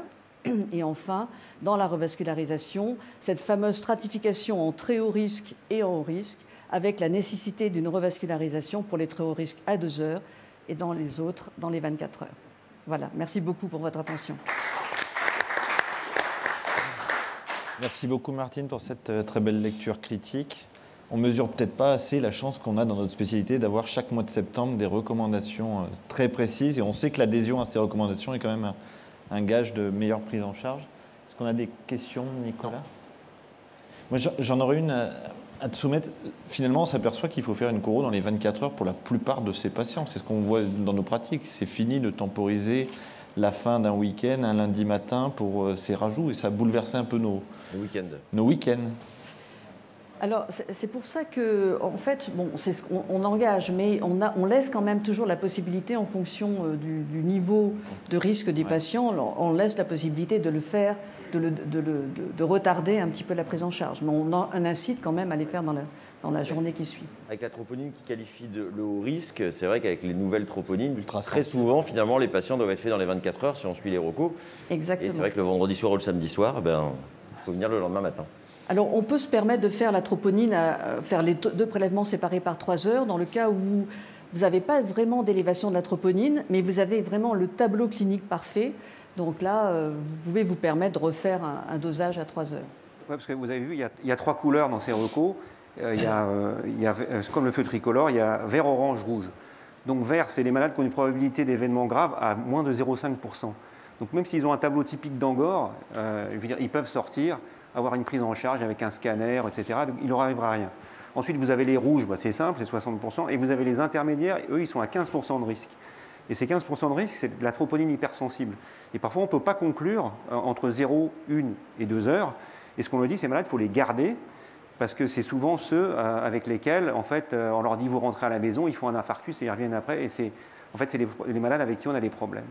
Et enfin, dans la revascularisation, cette fameuse stratification en très haut risque et en haut risque, avec la nécessité d'une revascularisation pour les très hauts risques à 2 heures et dans les autres dans les 24 heures. Voilà, merci beaucoup pour votre attention. Merci beaucoup Martine pour cette très belle lecture critique. On ne mesure peut-être pas assez la chance qu'on a dans notre spécialité d'avoir chaque mois de septembre des recommandations très précises. Et on sait que l'adhésion à ces recommandations est quand même un gage de meilleure prise en charge. Est-ce qu'on a des questions, Nicolas? Moi, j'en aurais une à te soumettre. Finalement, on s'aperçoit qu'il faut faire une choro dans les 24 heures pour la plupart de ces patients. C'est ce qu'on voit dans nos pratiques. C'est fini de temporiser la fin d'un week-end, un lundi matin pour ces rajouts. Et ça a bouleversé un peu nos week-ends. Alors, c'est pour ça que, en fait, bon, on engage, mais on laisse quand même toujours la possibilité, en fonction du niveau de risque des patients, on laisse la possibilité de le faire, de retarder un petit peu la prise en charge. Mais on incite quand même à les faire dans la journée qui suit. Avec la troponine qui qualifie de le haut risque, c'est vrai qu'avec les nouvelles troponines, très souvent, finalement, les patients doivent être faits dans les 24 heures si on suit les recos. Exactement. Et c'est vrai que le vendredi soir ou le samedi soir, il faut venir le lendemain matin. Alors, on peut se permettre de faire la troponine, faire les 2 prélèvements séparés par 3 heures, dans le cas où vous n'avez pas vraiment d'élévation de la troponine, mais vous avez vraiment le tableau clinique parfait. Donc là, vous pouvez vous permettre de refaire un dosage à 3 heures. Oui, parce que vous avez vu, il y a 3 couleurs dans ces recos. Il y a, comme le feu tricolore, il y a vert, orange, rouge. Donc vert, c'est les malades qui ont une probabilité d'événement grave à moins de 0,5%. Donc même s'ils ont un tableau typique d'Angor, ils peuvent sortir, avoir une prise en charge avec un scanner, etc. Donc il ne leur arrivera rien. Ensuite, vous avez les rouges, c'est simple, c'est 60%. Et vous avez les intermédiaires, eux, ils sont à 15% de risque. Et ces 15% de risque, c'est de la troponine hypersensible. Et parfois, on ne peut pas conclure entre 0, 1 et 2 heures. Et ce qu'on leur dit, ces malades, il faut les garder, parce que c'est souvent ceux avec lesquels, en fait, on leur dit, vous rentrez à la maison, ils font un infarctus et ils reviennent après. Et c'est les malades avec qui on a des problèmes.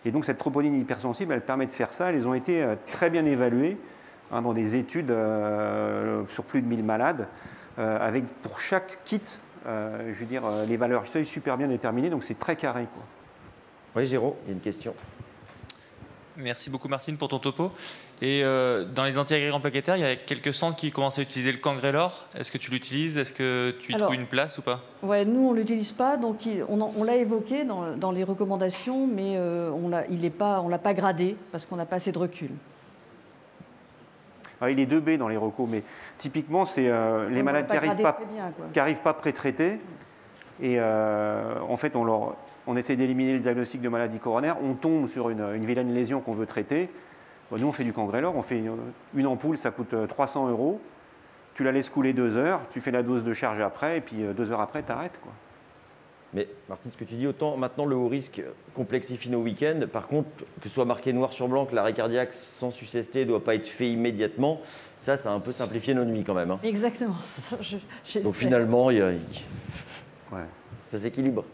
Et donc, cette troponine hypersensible, elle permet de faire ça. Elles ont été très bien évaluées dans des études sur plus de 1000 malades, avec pour chaque kit, je veux dire, les valeurs seuil super bien déterminées, donc c'est très carré, quoi. Oui, Géraud, il y a une question. Merci beaucoup Martine pour ton topo. Et dans les antiagrégants plaquettaires, il y a quelques centres qui commencent à utiliser le Cangrelor. Est-ce que tu l'utilises? Est-ce que tu y trouves une place ou pas? Ouais, nous on ne l'utilise pas, donc on l'a évoqué dans les recommandations, mais on ne l'a pas gradé parce qu'on n'a pas assez de recul. Alors, il est 2B dans les recos, mais typiquement, c'est les malades qui n'arrivent pas pré-traités. Et en fait, on essaie d'éliminer le diagnostic de maladie coronaire. On tombe sur une vilaine lésion qu'on veut traiter. Bon, nous, on fait du Cangrelor. On fait une ampoule, ça coûte 300 €. Tu la laisses couler 2 heures, tu fais la dose de charge après, et puis 2 heures après, tu arrêtes, quoi. Mais Martine, ce que tu dis, autant maintenant le haut risque complexifie nos week-ends. Par contre, que ce soit marqué noir sur blanc que l'arrêt cardiaque sans sus-ST ne doit pas être fait immédiatement, ça a un peu simplifié nos nuits quand même. Hein. Exactement. Donc finalement, ça s'équilibre.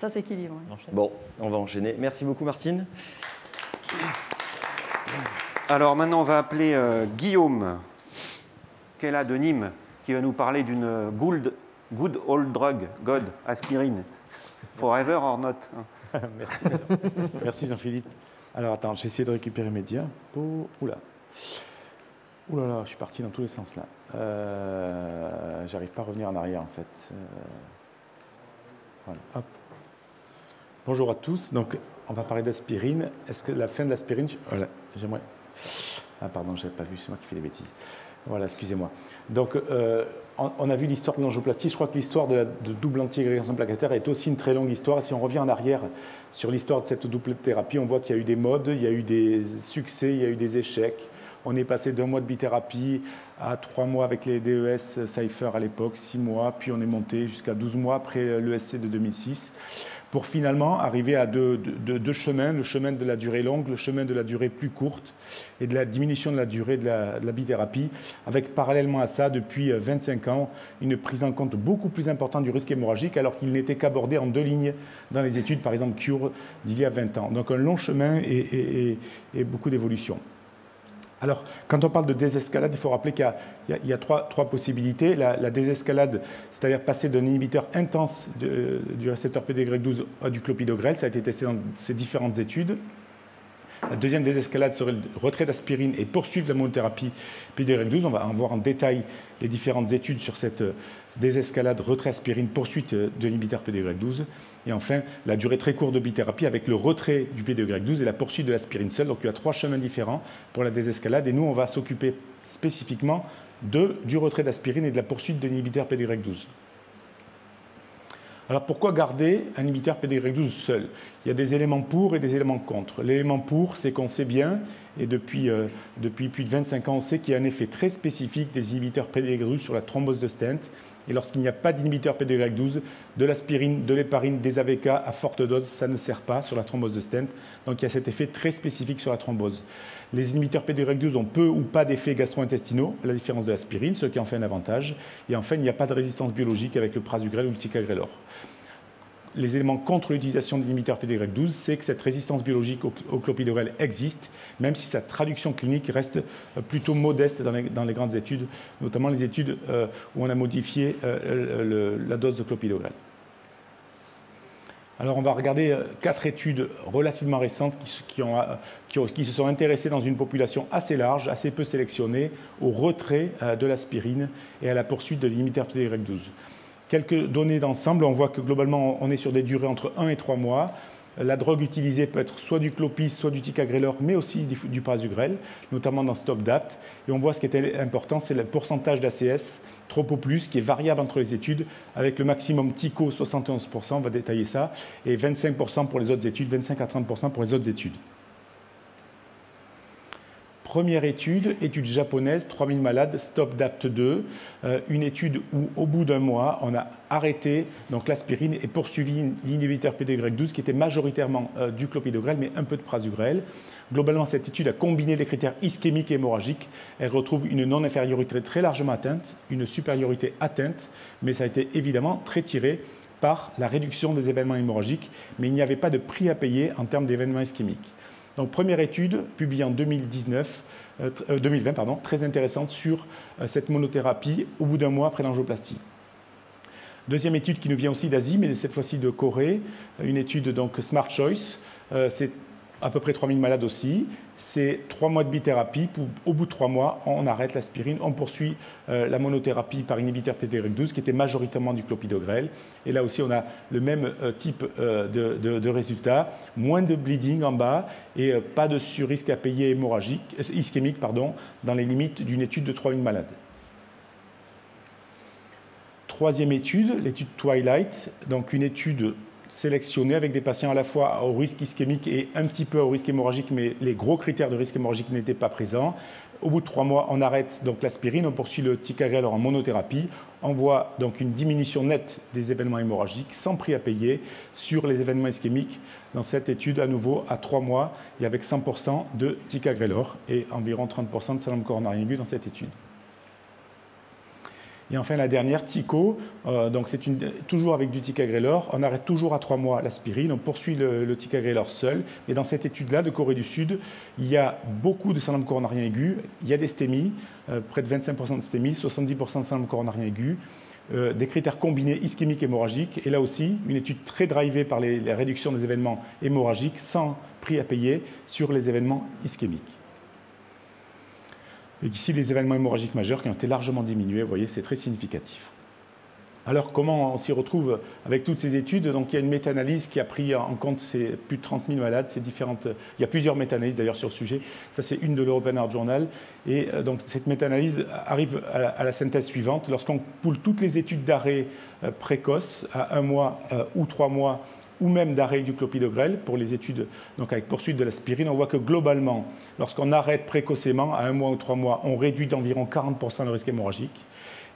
Ça s'équilibre. Bon, on va enchaîner. Merci beaucoup, Martine. Alors maintenant, on va appeler Guillaume, qui est là de Nîmes, qui va nous parler d'une good old drug, God, aspirine. Forever or not. Merci. Merci Jean-Philippe. Alors attends, je vais essayer de récupérer mes diapos. Oula. Oula là, je suis parti dans tous les sens là. J'arrive pas à revenir en arrière en fait. Voilà, hop. Bonjour à tous. Donc, on va parler d'aspirine. Est-ce que la fin de l'aspirine... Voilà, j'aimerais... Ah pardon, je n'avais pas vu, c'est moi qui fais des bêtises. Voilà, excusez-moi. Donc, on a vu l'histoire de l'angioplastie. Je crois que l'histoire de double anti-agrégation plaquettaire est aussi une très longue histoire. Et si on revient en arrière sur l'histoire de cette double thérapie, on voit qu'il y a eu des modes, il y a eu des succès, il y a eu des échecs. On est passé d'1 mois de bithérapie à 3 mois avec les DES Cypher à l'époque, 6 mois, puis on est monté jusqu'à 12 mois après l'ESC de 2006, pour finalement arriver à deux chemins, le chemin de la durée longue, le chemin de la durée plus courte, et de la diminution de la durée de la bithérapie, avec parallèlement à ça, depuis 25 ans, une prise en compte beaucoup plus importante du risque hémorragique, alors qu'il n'était qu'abordé en 2 lignes dans les études, par exemple Cure, d'il y a 20 ans. Donc un long chemin et beaucoup d'évolution. Alors, quand on parle de désescalade, il faut rappeler qu'il y a trois possibilités. La désescalade, c'est-à-dire passer d'un inhibiteur intense du récepteur PDY12 à du clopidogrel, ça a été testé dans ces différentes études. La deuxième désescalade serait le retrait d'aspirine et poursuivre la monothérapie PDY12. On va en voir en détail les différentes études sur cette désescalade, retrait aspirine, poursuite de l'inhibiteur PDY12. Et enfin, la durée très courte de bithérapie avec le retrait du PDY12 et la poursuite de l'aspirine seule. Donc il y a 3 chemins différents pour la désescalade. Et nous, on va s'occuper spécifiquement du retrait d'aspirine et de la poursuite de l'inhibiteur PDY12. Alors pourquoi garder un inhibiteur PDY12 seul? Il y a des éléments pour et des éléments contre. L'élément pour, c'est qu'on sait bien, et depuis plus de 25 ans, on sait qu'il y a un effet très spécifique des inhibiteurs PDY12 sur la thrombose de stent. Et lorsqu'il n'y a pas d'inhibiteur PDY12, de l'aspirine, de l'héparine, des AVK à forte dose, ça ne sert pas sur la thrombose de stent. Donc il y a cet effet très spécifique sur la thrombose. Les inhibiteurs PDY12 ont peu ou pas d'effets gastro-intestinaux, à la différence de l'aspirine, ce qui en fait un avantage. Et enfin, il n'y a pas de résistance biologique avec le prasugrel ou le ticagrelor. Les éléments contre l'utilisation de l'inhibiteur PDY12, c'est que cette résistance biologique au clopidogrel existe, même si sa traduction clinique reste plutôt modeste dans les grandes études, notamment les études où on a modifié la dose de clopidogrel. Alors on va regarder 4 études relativement récentes qui se sont intéressées dans une population assez large, assez peu sélectionnée, au retrait de l'aspirine et à la poursuite de l'inhibiteur PDY12. Quelques données d'ensemble, on voit que globalement on est sur des durées entre 1 et 3 mois. La drogue utilisée peut être soit du clopis, soit du ticagrelor, mais aussi du prasugrel, notamment dans STOP-DAPT. Et on voit ce qui est important, c'est le pourcentage d'ACS, trop ou plus, qui est variable entre les études, avec le maximum TICO 71%, on va détailler ça, et 25% pour les autres études, 25 à 30% pour les autres études. Première étude japonaise, 3000 malades, STOP-DAPT 2, une étude où au bout d'1 mois, on a arrêté l'aspirine et poursuivi l'inhibiteur PDY12 qui était majoritairement du clopidogrel mais un peu de prasugrel. Globalement, cette étude a combiné les critères ischémiques et hémorragiques. Elle retrouve une non-infériorité très largement atteinte, une supériorité atteinte, mais ça a été évidemment très tiré par la réduction des événements hémorragiques, mais il n'y avait pas de prix à payer en termes d'événements ischémiques. Donc, première étude publiée en 2020, très intéressante sur cette monothérapie au bout d'1 mois après l'angioplastie. Deuxième étude qui nous vient aussi d'Asie, mais cette fois-ci de Corée, une étude donc Smart Choice, c'est à peu près 3000 malades aussi, c'est 3 mois de bithérapie, au bout de 3 mois, on arrête l'aspirine, on poursuit la monothérapie par inhibiteur PDY12 qui était majoritairement du clopidogrel. Et là aussi, on a le même type de résultats, moins de bleeding en bas et pas de surrisque à payer ischémique dans les limites d'une étude de 3000 malades. Troisième étude, l'étude Twilight, donc une étude sélectionnée avec des patients à la fois au risque ischémique et un petit peu au risque hémorragique, mais les gros critères de risque hémorragique n'étaient pas présents. Au bout de 3 mois, on arrête donc l'aspirine, on poursuit le ticagrelor en monothérapie. On voit donc une diminution nette des événements hémorragiques sans prix à payer sur les événements ischémiques dans cette étude à nouveau à 3 mois et avec 100% de ticagrelor et environ 30% de salame coronarien aigu dans cette étude. Et enfin, la dernière, TICO, donc c'est toujours avec du ticagrelor. On arrête toujours à 3 mois l'aspirine. On poursuit le ticagrelor seul. Et dans cette étude-là de Corée du Sud, il y a beaucoup de syndrome coronarien aigu. Il y a des stémies, près de 25% de stémies, 70% de syndrome coronarien aigu. Des critères combinés ischémiques hémorragiques. Et là aussi, une étude très drivée par la réduction des événements hémorragiques sans prix à payer sur les événements ischémiques. Et ici, les événements hémorragiques majeurs qui ont été largement diminués, vous voyez, c'est très significatif. Alors, comment on s'y retrouve avec toutes ces études? Donc, il y a une méta-analyse qui a pris en compte ces plus de 30 000 malades. Il y a plusieurs méta-analyses d'ailleurs sur le sujet. Ça, c'est une de l'European Heart Journal. Et donc, cette méta-analyse arrive à la synthèse suivante. Lorsqu'on poule toutes les études d'arrêt précoce à 1 mois ou 3 mois, ou même d'arrêt du clopidogrel pour les études donc avec poursuite de l'aspirine, on voit que globalement, lorsqu'on arrête précocement, à 1 mois ou 3 mois, on réduit d'environ 40% le risque hémorragique.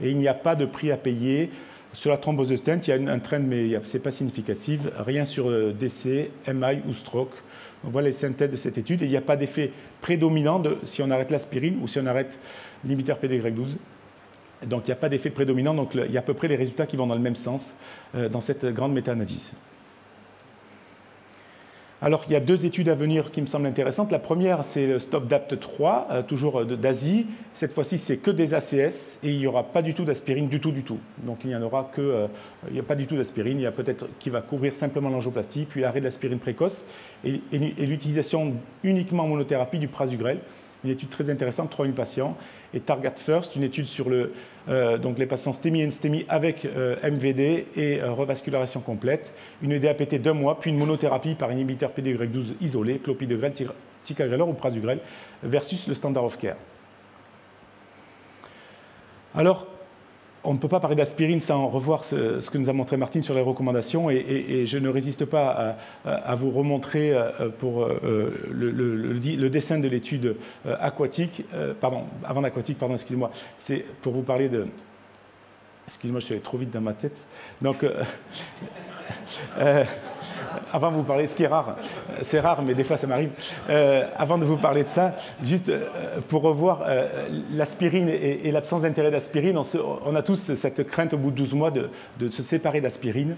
Et il n'y a pas de prix à payer. Sur la thrombose de stent, il y a un trend, mais ce n'est pas significatif. Rien sur décès, MI ou stroke. On voit les synthèses de cette étude. Et il n'y a pas d'effet prédominant si on arrête l'aspirine ou si on arrête l'inhibiteur PDY12. Donc il n'y a pas d'effet prédominant. Donc il y a à peu près les résultats qui vont dans le même sens dans cette grande méta-analyse. Alors, il y a 2 études à venir qui me semblent intéressantes. La première, c'est le STOP-DAPT 3, toujours d'Asie. Cette fois-ci, c'est que des ACS et il n'y aura pas du tout d'aspirine, du tout. Donc, il n'y en aura que... il n'y a pas du tout d'aspirine. Il y a peut-être qui va couvrir simplement l'angioplastie, puis l'arrêt de l'aspirine précoce et l'utilisation uniquement en monothérapie du prasugrel. Une étude très intéressante, 3000 patients. Et Target First, une étude sur donc les patients stémie et stémie avec MVD et revascularisation complète. Une DAPT d'1 mois, puis une monothérapie par inhibiteur PDY12 isolé, clopidogrel, ticagrelor ou prasugrel, versus le standard of care. Alors, on ne peut pas parler d'aspirine sans revoir ce que nous a montré Martine sur les recommandations et je ne résiste pas à vous remontrer pour le dessin de l'étude aquatique, avant l'aquatique, excusez-moi, c'est pour vous parler de... Excusez-moi, je suis allé trop vite dans ma tête. Donc, avant de vous parler, ce qui est rare, c'est rare, mais des fois ça m'arrive. Avant de vous parler de ça, juste pour revoir l'aspirine et l'absence d'intérêt d'aspirine, on a tous cette crainte au bout de 12 mois de se séparer d'aspirine.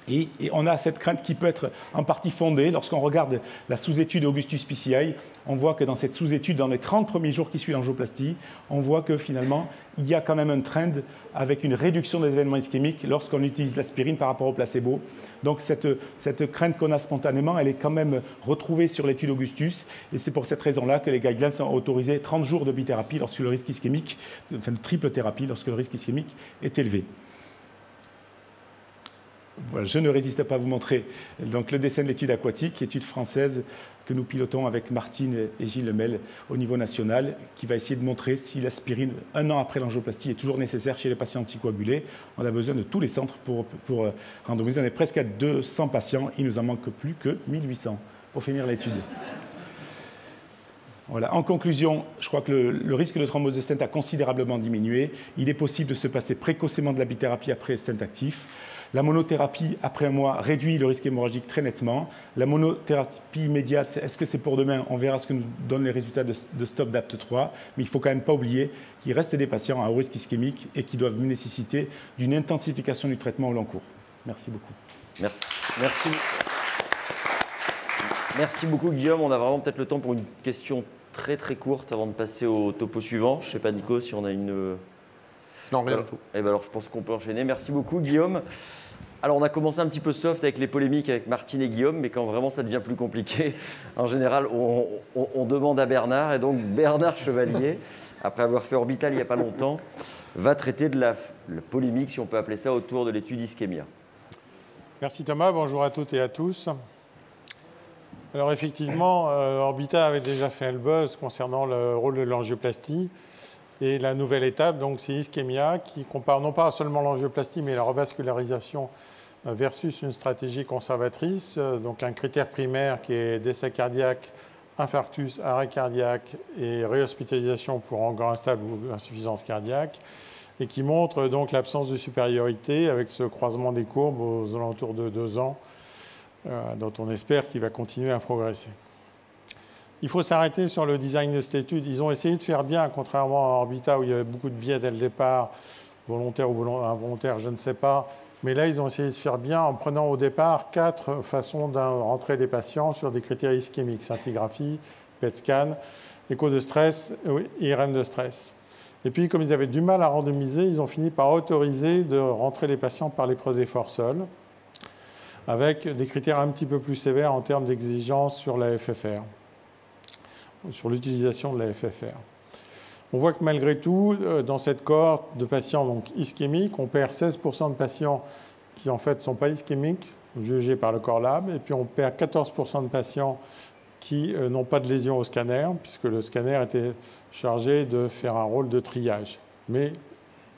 Et on a cette crainte qui peut être en partie fondée. Lorsqu'on regarde la sous-étude Augustus PCI, on voit que dans cette sous-étude, dans les 30 premiers jours qui suivent l'angioplastie, on voit que finalement, il y a quand même un trend avec une réduction des événements ischémiques lorsqu'on utilise l'aspirine par rapport au placebo. Donc cette crainte qu'on a spontanément, elle est quand même retrouvée sur l'étude Augustus. Et c'est pour cette raison-là que les guidelines ont autorisé 30 jours de bithérapie lorsque le risque ischémique, enfin de triple thérapie lorsque le risque ischémique est élevé. Voilà, je ne résiste pas à vous montrer donc, le dessin de l'étude aquatique, étude française que nous pilotons avec Martine et Gilles Lemel au niveau national, qui va essayer de montrer si l'aspirine, 1 an après l'angioplastie, est toujours nécessaire chez les patients anticoagulés. On a besoin de tous les centres pour randomiser. On est presque à 200 patients, il nous en manque plus que 1800 pour finir l'étude. Voilà. En conclusion, je crois que le risque de thrombose de stent a considérablement diminué. Il est possible de se passer précocement de la bithérapie après stent actif. La monothérapie, après 1 mois, réduit le risque hémorragique très nettement. La monothérapie immédiate, est-ce que c'est pour demain? On verra ce que nous donnent les résultats de STOP-DAPT 3. Mais il ne faut quand même pas oublier qu'il reste des patients à haut risque ischémique et qui doivent nécessiter d'une intensification du traitement au long cours. Merci beaucoup. Merci beaucoup, Guillaume. On a vraiment peut-être le temps pour une question très très courte avant de passer au topo suivant. Je ne sais pas, Nico, si on a une... Non, rien du tout. Eh ben alors, je pense qu'on peut enchaîner. Merci beaucoup, Guillaume. Alors, on a commencé un petit peu soft avec les polémiques avec Martine et Guillaume, mais quand vraiment ça devient plus compliqué, en général, on demande à Bernard. Et donc, Bernard Chevalier, après avoir fait Orbital il n'y a pas longtemps, va traiter de la polémique, si on peut appeler ça, autour de l'étude Ischemia. Merci Thomas, bonjour à toutes et à tous. Alors effectivement, Orbita avait déjà fait le buzz concernant le rôle de l'angioplastie. Et la nouvelle étape, donc, c'est Ischemia, qui compare non pas seulement l'angioplastie, mais la revascularisation versus une stratégie conservatrice. Donc un critère primaire qui est décès cardiaque, infarctus, arrêt cardiaque et réhospitalisation pour engin instable ou insuffisance cardiaque, et qui montre donc l'absence de supériorité avec ce croisement des courbes aux alentours de 2 ans, dont on espère qu'il va continuer à progresser. Il faut s'arrêter sur le design de cette étude. Ils ont essayé de faire bien, contrairement à Orbita où il y avait beaucoup de biais dès le départ, volontaire ou involontaire, je ne sais pas. Mais là, ils ont essayé de faire bien en prenant au départ 4 façons de rentrer les patients sur des critères ischémiques, scintigraphie, PET scan, écho de stress, IRM de stress. Et puis, comme ils avaient du mal à randomiser, ils ont fini par autoriser de rentrer les patients par l'épreuve d'effort seul, avec des critères un petit peu plus sévères en termes d'exigence sur la FFR, sur l'utilisation de la FFR. On voit que malgré tout, dans cette cohorte de patients donc, ischémiques, on perd 16% de patients qui en fait ne sont pas ischémiques, jugés par le Core Lab, et puis on perd 14% de patients qui n'ont pas de lésion au scanner, puisque le scanner était chargé de faire un rôle de triage. Mais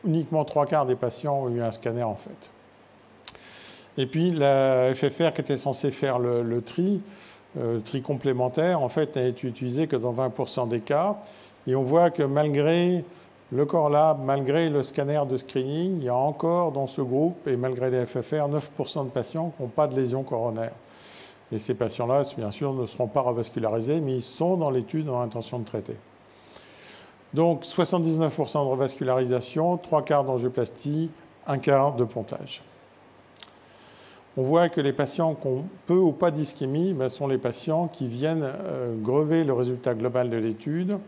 uniquement 3/4 des patients ont eu un scanner en fait. Et puis la FFR qui était censée faire le tri complémentaire, en fait, n'a été utilisée que dans 20% des cas. Et on voit que malgré le Core Lab, malgré le scanner de screening, il y a encore dans ce groupe, et malgré les FFR, 9% de patients qui n'ont pas de lésion coronaire. Et ces patients-là, bien sûr, ne seront pas revascularisés, mais ils sont dans l'étude en intention de traiter. Donc 79% de revascularisation, 3/4 d'angioplastie, 1/4 de pontage. On voit que les patients qui ont peu ou pas d'ischémie sont les patients qui viennent grever le résultat global de l'étude,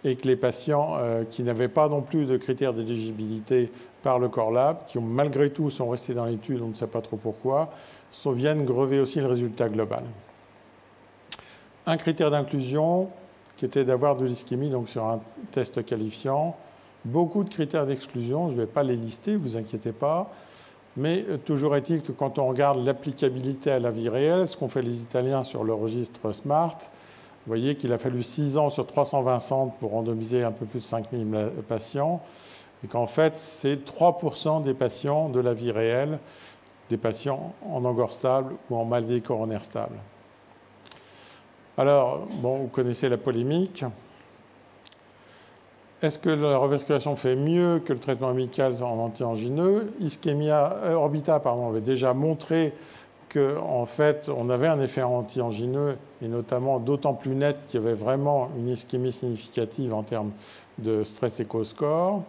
et que les patients qui n'avaient pas non plus de critères d'éligibilité par le Core Lab, qui malgré tout sont restés dans l'étude, on ne sait pas trop pourquoi, viennent grever aussi le résultat global. Un critère d'inclusion qui était d'avoir de l'ischémie, donc sur un test qualifiant. Beaucoup de critères d'exclusion, je ne vais pas les lister, ne vous inquiétez pas, mais toujours est-il que quand on regarde l'applicabilité à la vie réelle, ce qu'ont fait les Italiens sur le registre SMART, vous voyez qu'il a fallu 6 ans sur 320 centres pour randomiser un peu plus de 5000 patients, et qu'en fait, c'est 3% des patients de la vie réelle, des patients en angor stable ou en maladie coronaire stable. Alors, bon, vous connaissez la polémique. Est-ce que la revascularisation fait mieux que le traitement amical en anti-angineux? Orbita avait déjà montré qu'en fait, on avait un effet anti-angineux, et notamment d'autant plus net qu'il y avait vraiment une ischémie significative en termes de stress echo score.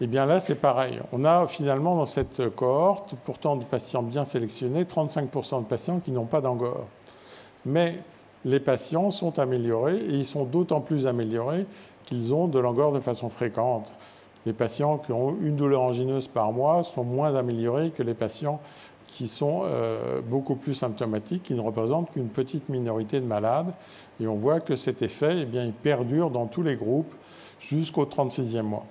Et bien là, c'est pareil. On a finalement dans cette cohorte, pourtant de patients bien sélectionnés, 35% de patients qui n'ont pas d'angor. Mais les patients sont améliorés, et ils sont d'autant plus améliorés qu'ils ont de l'angor de façon fréquente. Les patients qui ont une douleur angineuse par mois sont moins améliorés que les patients qui sont beaucoup plus symptomatiques, qui ne représentent qu'une petite minorité de malades. Et on voit que cet effet, eh bien, il perdure dans tous les groupes jusqu'au 36e mois.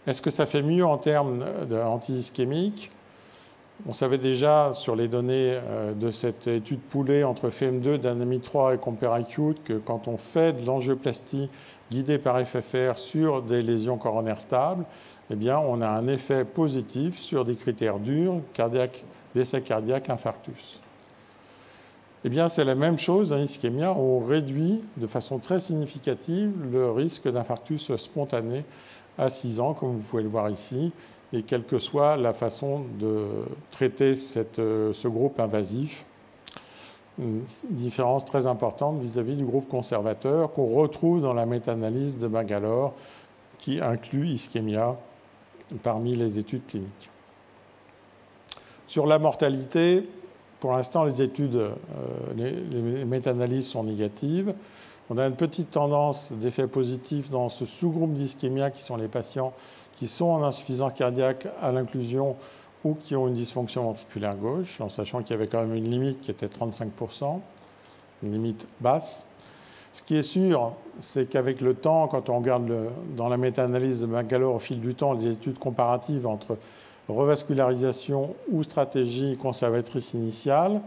Est-ce que ça fait mieux en termes d'anti-ischémique? On savait déjà sur les données de cette étude poolée entre FM2, Dynamic 3 et CompareAcute que quand on fait de l'angioplastie guidée par FFR sur des lésions coronaires stables, eh bien, on a un effet positif sur des critères durs, cardiaque, décès cardiaque, infarctus. Eh bien, c'est la même chose dans l'ischémia. On réduit de façon très significative le risque d'infarctus spontané à 6 ans, comme vous pouvez le voir ici, et quelle que soit la façon de traiter ce groupe invasif. Une différence très importante vis-à-vis du groupe conservateur qu'on retrouve dans la méta-analyse de Bangalore qui inclut ischémia parmi les études cliniques. Sur la mortalité, pour l'instant, les études, les méta-analyses sont négatives. On a une petite tendance d'effet positif dans ce sous-groupe d'ischémia qui sont les patients qui sont en insuffisance cardiaque à l'inclusion ou qui ont une dysfonction ventriculaire gauche, en sachant qu'il y avait quand même une limite qui était 35%, une limite basse. Ce qui est sûr, c'est qu'avec le temps, quand on regarde dans la méta-analyse de Bangalore au fil du temps, les études comparatives entre revascularisation ou stratégie conservatrice initiale,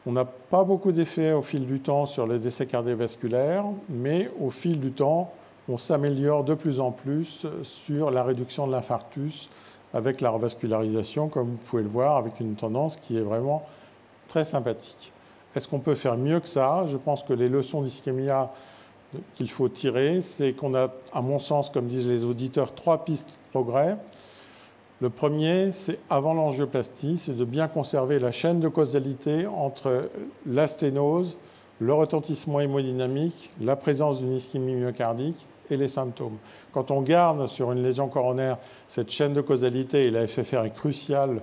on n'a pas beaucoup d'effets au fil du temps sur les décès cardiovasculaires, mais au fil du temps, on s'améliore de plus en plus sur la réduction de l'infarctus avec la revascularisation, comme vous pouvez le voir, avec une tendance qui est vraiment très sympathique. Est-ce qu'on peut faire mieux que ça? Je pense que les leçons d'ischémia qu'il faut tirer, c'est qu'on a, à mon sens, comme disent les auditeurs, 3 pistes de progrès. Le premier, c'est avant l'angioplastie, c'est de bien conserver la chaîne de causalité entre la sténose, le retentissement hémodynamique, la présence d'une ischémie myocardique et les symptômes. Quand on garde sur une lésion coronaire cette chaîne de causalité, et la FFR est cruciale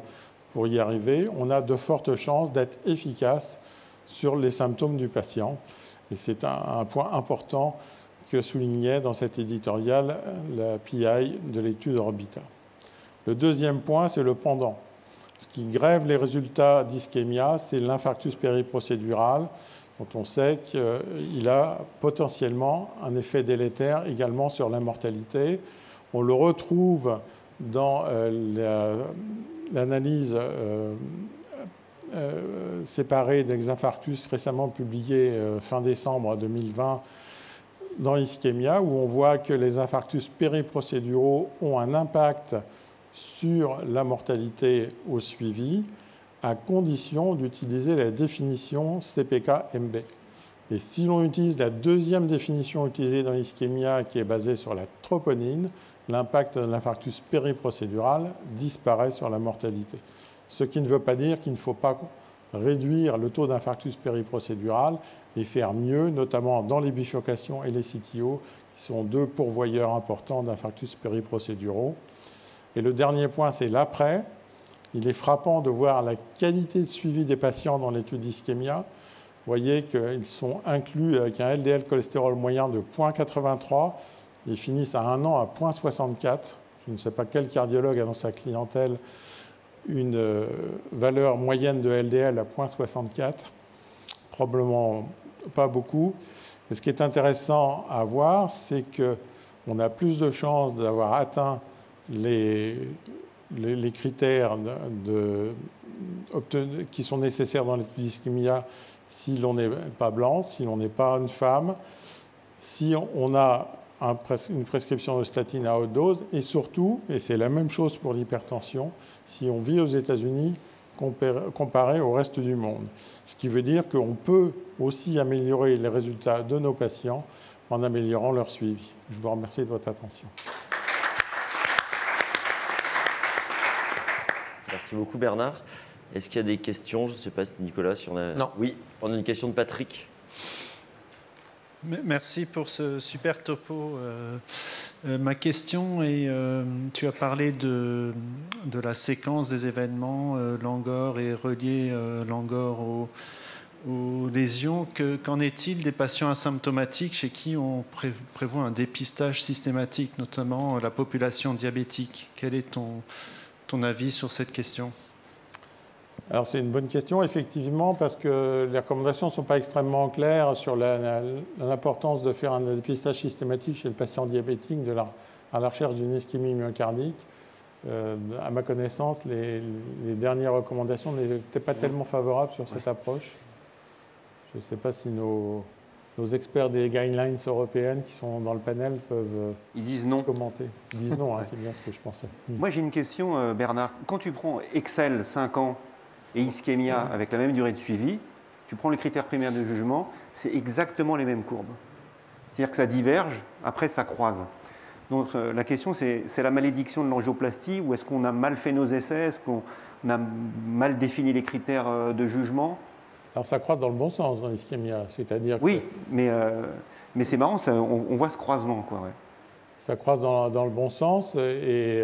pour y arriver, on a de fortes chances d'être efficace sur les symptômes du patient. Et c'est un point important que soulignait dans cet éditorial la PI de l'étude Orbita. Le deuxième point, c'est le pendant. Ce qui grève les résultats d'ischémia, c'est l'infarctus périprocédural, dont on sait qu'il a potentiellement un effet délétère également sur la mortalité. On le retrouve dans l'analyse séparée des infarctus récemment publiée fin décembre 2020 dans ischémia, où on voit que les infarctus périprocéduraux ont un impact sur la mortalité au suivi, à condition d'utiliser la définition CPK-MB. Et si l'on utilise la deuxième définition utilisée dans l'ischémia, qui est basée sur la troponine, l'impact de l'infarctus périprocédural disparaît sur la mortalité. Ce qui ne veut pas dire qu'il ne faut pas réduire le taux d'infarctus périprocédural et faire mieux, notamment dans les bifurcations et les CTO, qui sont deux pourvoyeurs importants d'infarctus périprocéduraux. Et le dernier point, c'est l'après. Il est frappant de voir la qualité de suivi des patients dans l'étude d'ischémia. Vous voyez qu'ils sont inclus avec un LDL cholestérol moyen de 0,83. Ils finissent à 1 an à 0,64. Je ne sais pas quel cardiologue a dans sa clientèle une valeur moyenne de LDL à 0,64. Probablement pas beaucoup. Et ce qui est intéressant à voir, c'est qu'on a plus de chances d'avoir atteint les critères qui sont nécessaires dans l'étude d'ischémia si l'on n'est pas blanc, si l'on n'est pas une femme, si on a une prescription de statine à haute dose, et surtout, et c'est la même chose pour l'hypertension, si on vit aux États-Unis comparé au reste du monde. Ce qui veut dire qu'on peut aussi améliorer les résultats de nos patients en améliorant leur suivi. Je vous remercie de votre attention. Merci beaucoup Bernard. Est-ce qu'il y a des questions? Je ne sais pas si Nicolas, si on a... Non. Oui, on a une question de Patrick. Merci pour ce super topo. Ma question est, tu as parlé de la séquence des événements, Langor et relié Langor aux lésions. Qu'en est-il des patients asymptomatiques chez qui on prévoit un dépistage systématique, notamment la population diabétique? Quel est ton avis sur cette question? Alors c'est une bonne question, effectivement, parce que les recommandations ne sont pas extrêmement claires sur l'importance de faire un dépistage systématique chez le patient diabétique à la recherche d'une ischémie myocardique. À ma connaissance, les dernières recommandations n'étaient pas tellement favorables sur cette approche. Je ne sais pas si nos experts des guidelines européennes qui sont dans le panel peuvent Ils disent non. Commenter. Ils disent non, hein, c'est bien ce que je pensais. Moi j'ai une question, Bernard. Quand tu prends Excel 5 ans et ischémia avec la même durée de suivi, tu prends le critère primaire de jugement, c'est exactement les mêmes courbes. C'est-à-dire que ça diverge, après ça croise. Donc la question c'est la malédiction de l'angioplastie ou est-ce qu'on a mal fait nos essais, est-ce qu'on a mal défini les critères de jugement? Alors ça croise dans le bon sens dans l'ischémia, c'est-à-dire oui, mais c'est marrant, on voit ce croisement, quoi. Ouais. Ça croise dans le bon sens et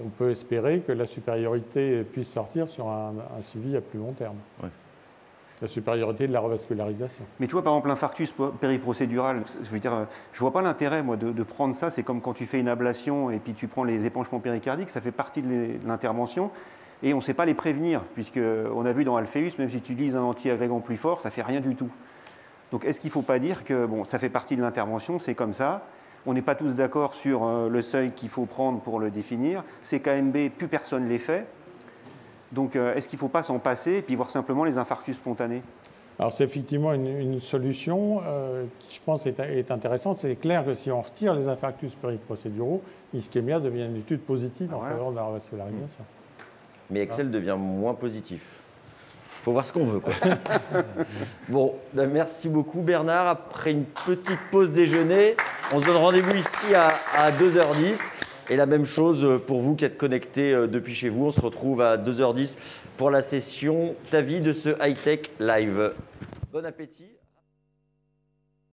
on peut espérer que la supériorité puisse sortir sur un suivi à plus long terme. Ouais. La supériorité de la revascularisation. Mais tu vois, par exemple, l'infarctus périprocédural, je veux dire, je vois pas l'intérêt, moi, de prendre ça. C'est comme quand tu fais une ablation et puis tu prends les épanchements péricardiques, ça fait partie de l'intervention. Et on ne sait pas les prévenir, puisqu'on a vu dans Alpheus, même si tu utilises un anti-agrégant plus fort, ça ne fait rien du tout. Donc est-ce qu'il ne faut pas dire que bon, ça fait partie de l'intervention, c'est comme ça, on n'est pas tous d'accord sur le seuil qu'il faut prendre pour le définir, CKMB, plus personne ne les fait. Donc est-ce qu'il ne faut pas s'en passer et puis voir simplement les infarctus spontanés? Alors c'est effectivement une solution qui je pense est intéressante. C'est clair que si on retire les infarctus périprocéduraux, l'ischémia devient une étude positive en faveur de la revascularisation. Mais Excel devient moins positif. Il faut voir ce qu'on veut, quoi. Bon, ben merci beaucoup Bernard. Après une petite pause déjeuner, on se donne rendez-vous ici à 2h10. Et la même chose pour vous qui êtes connectés depuis chez vous. On se retrouve à 2h10 pour la session Ta vie de ce high-tech live. Bon appétit.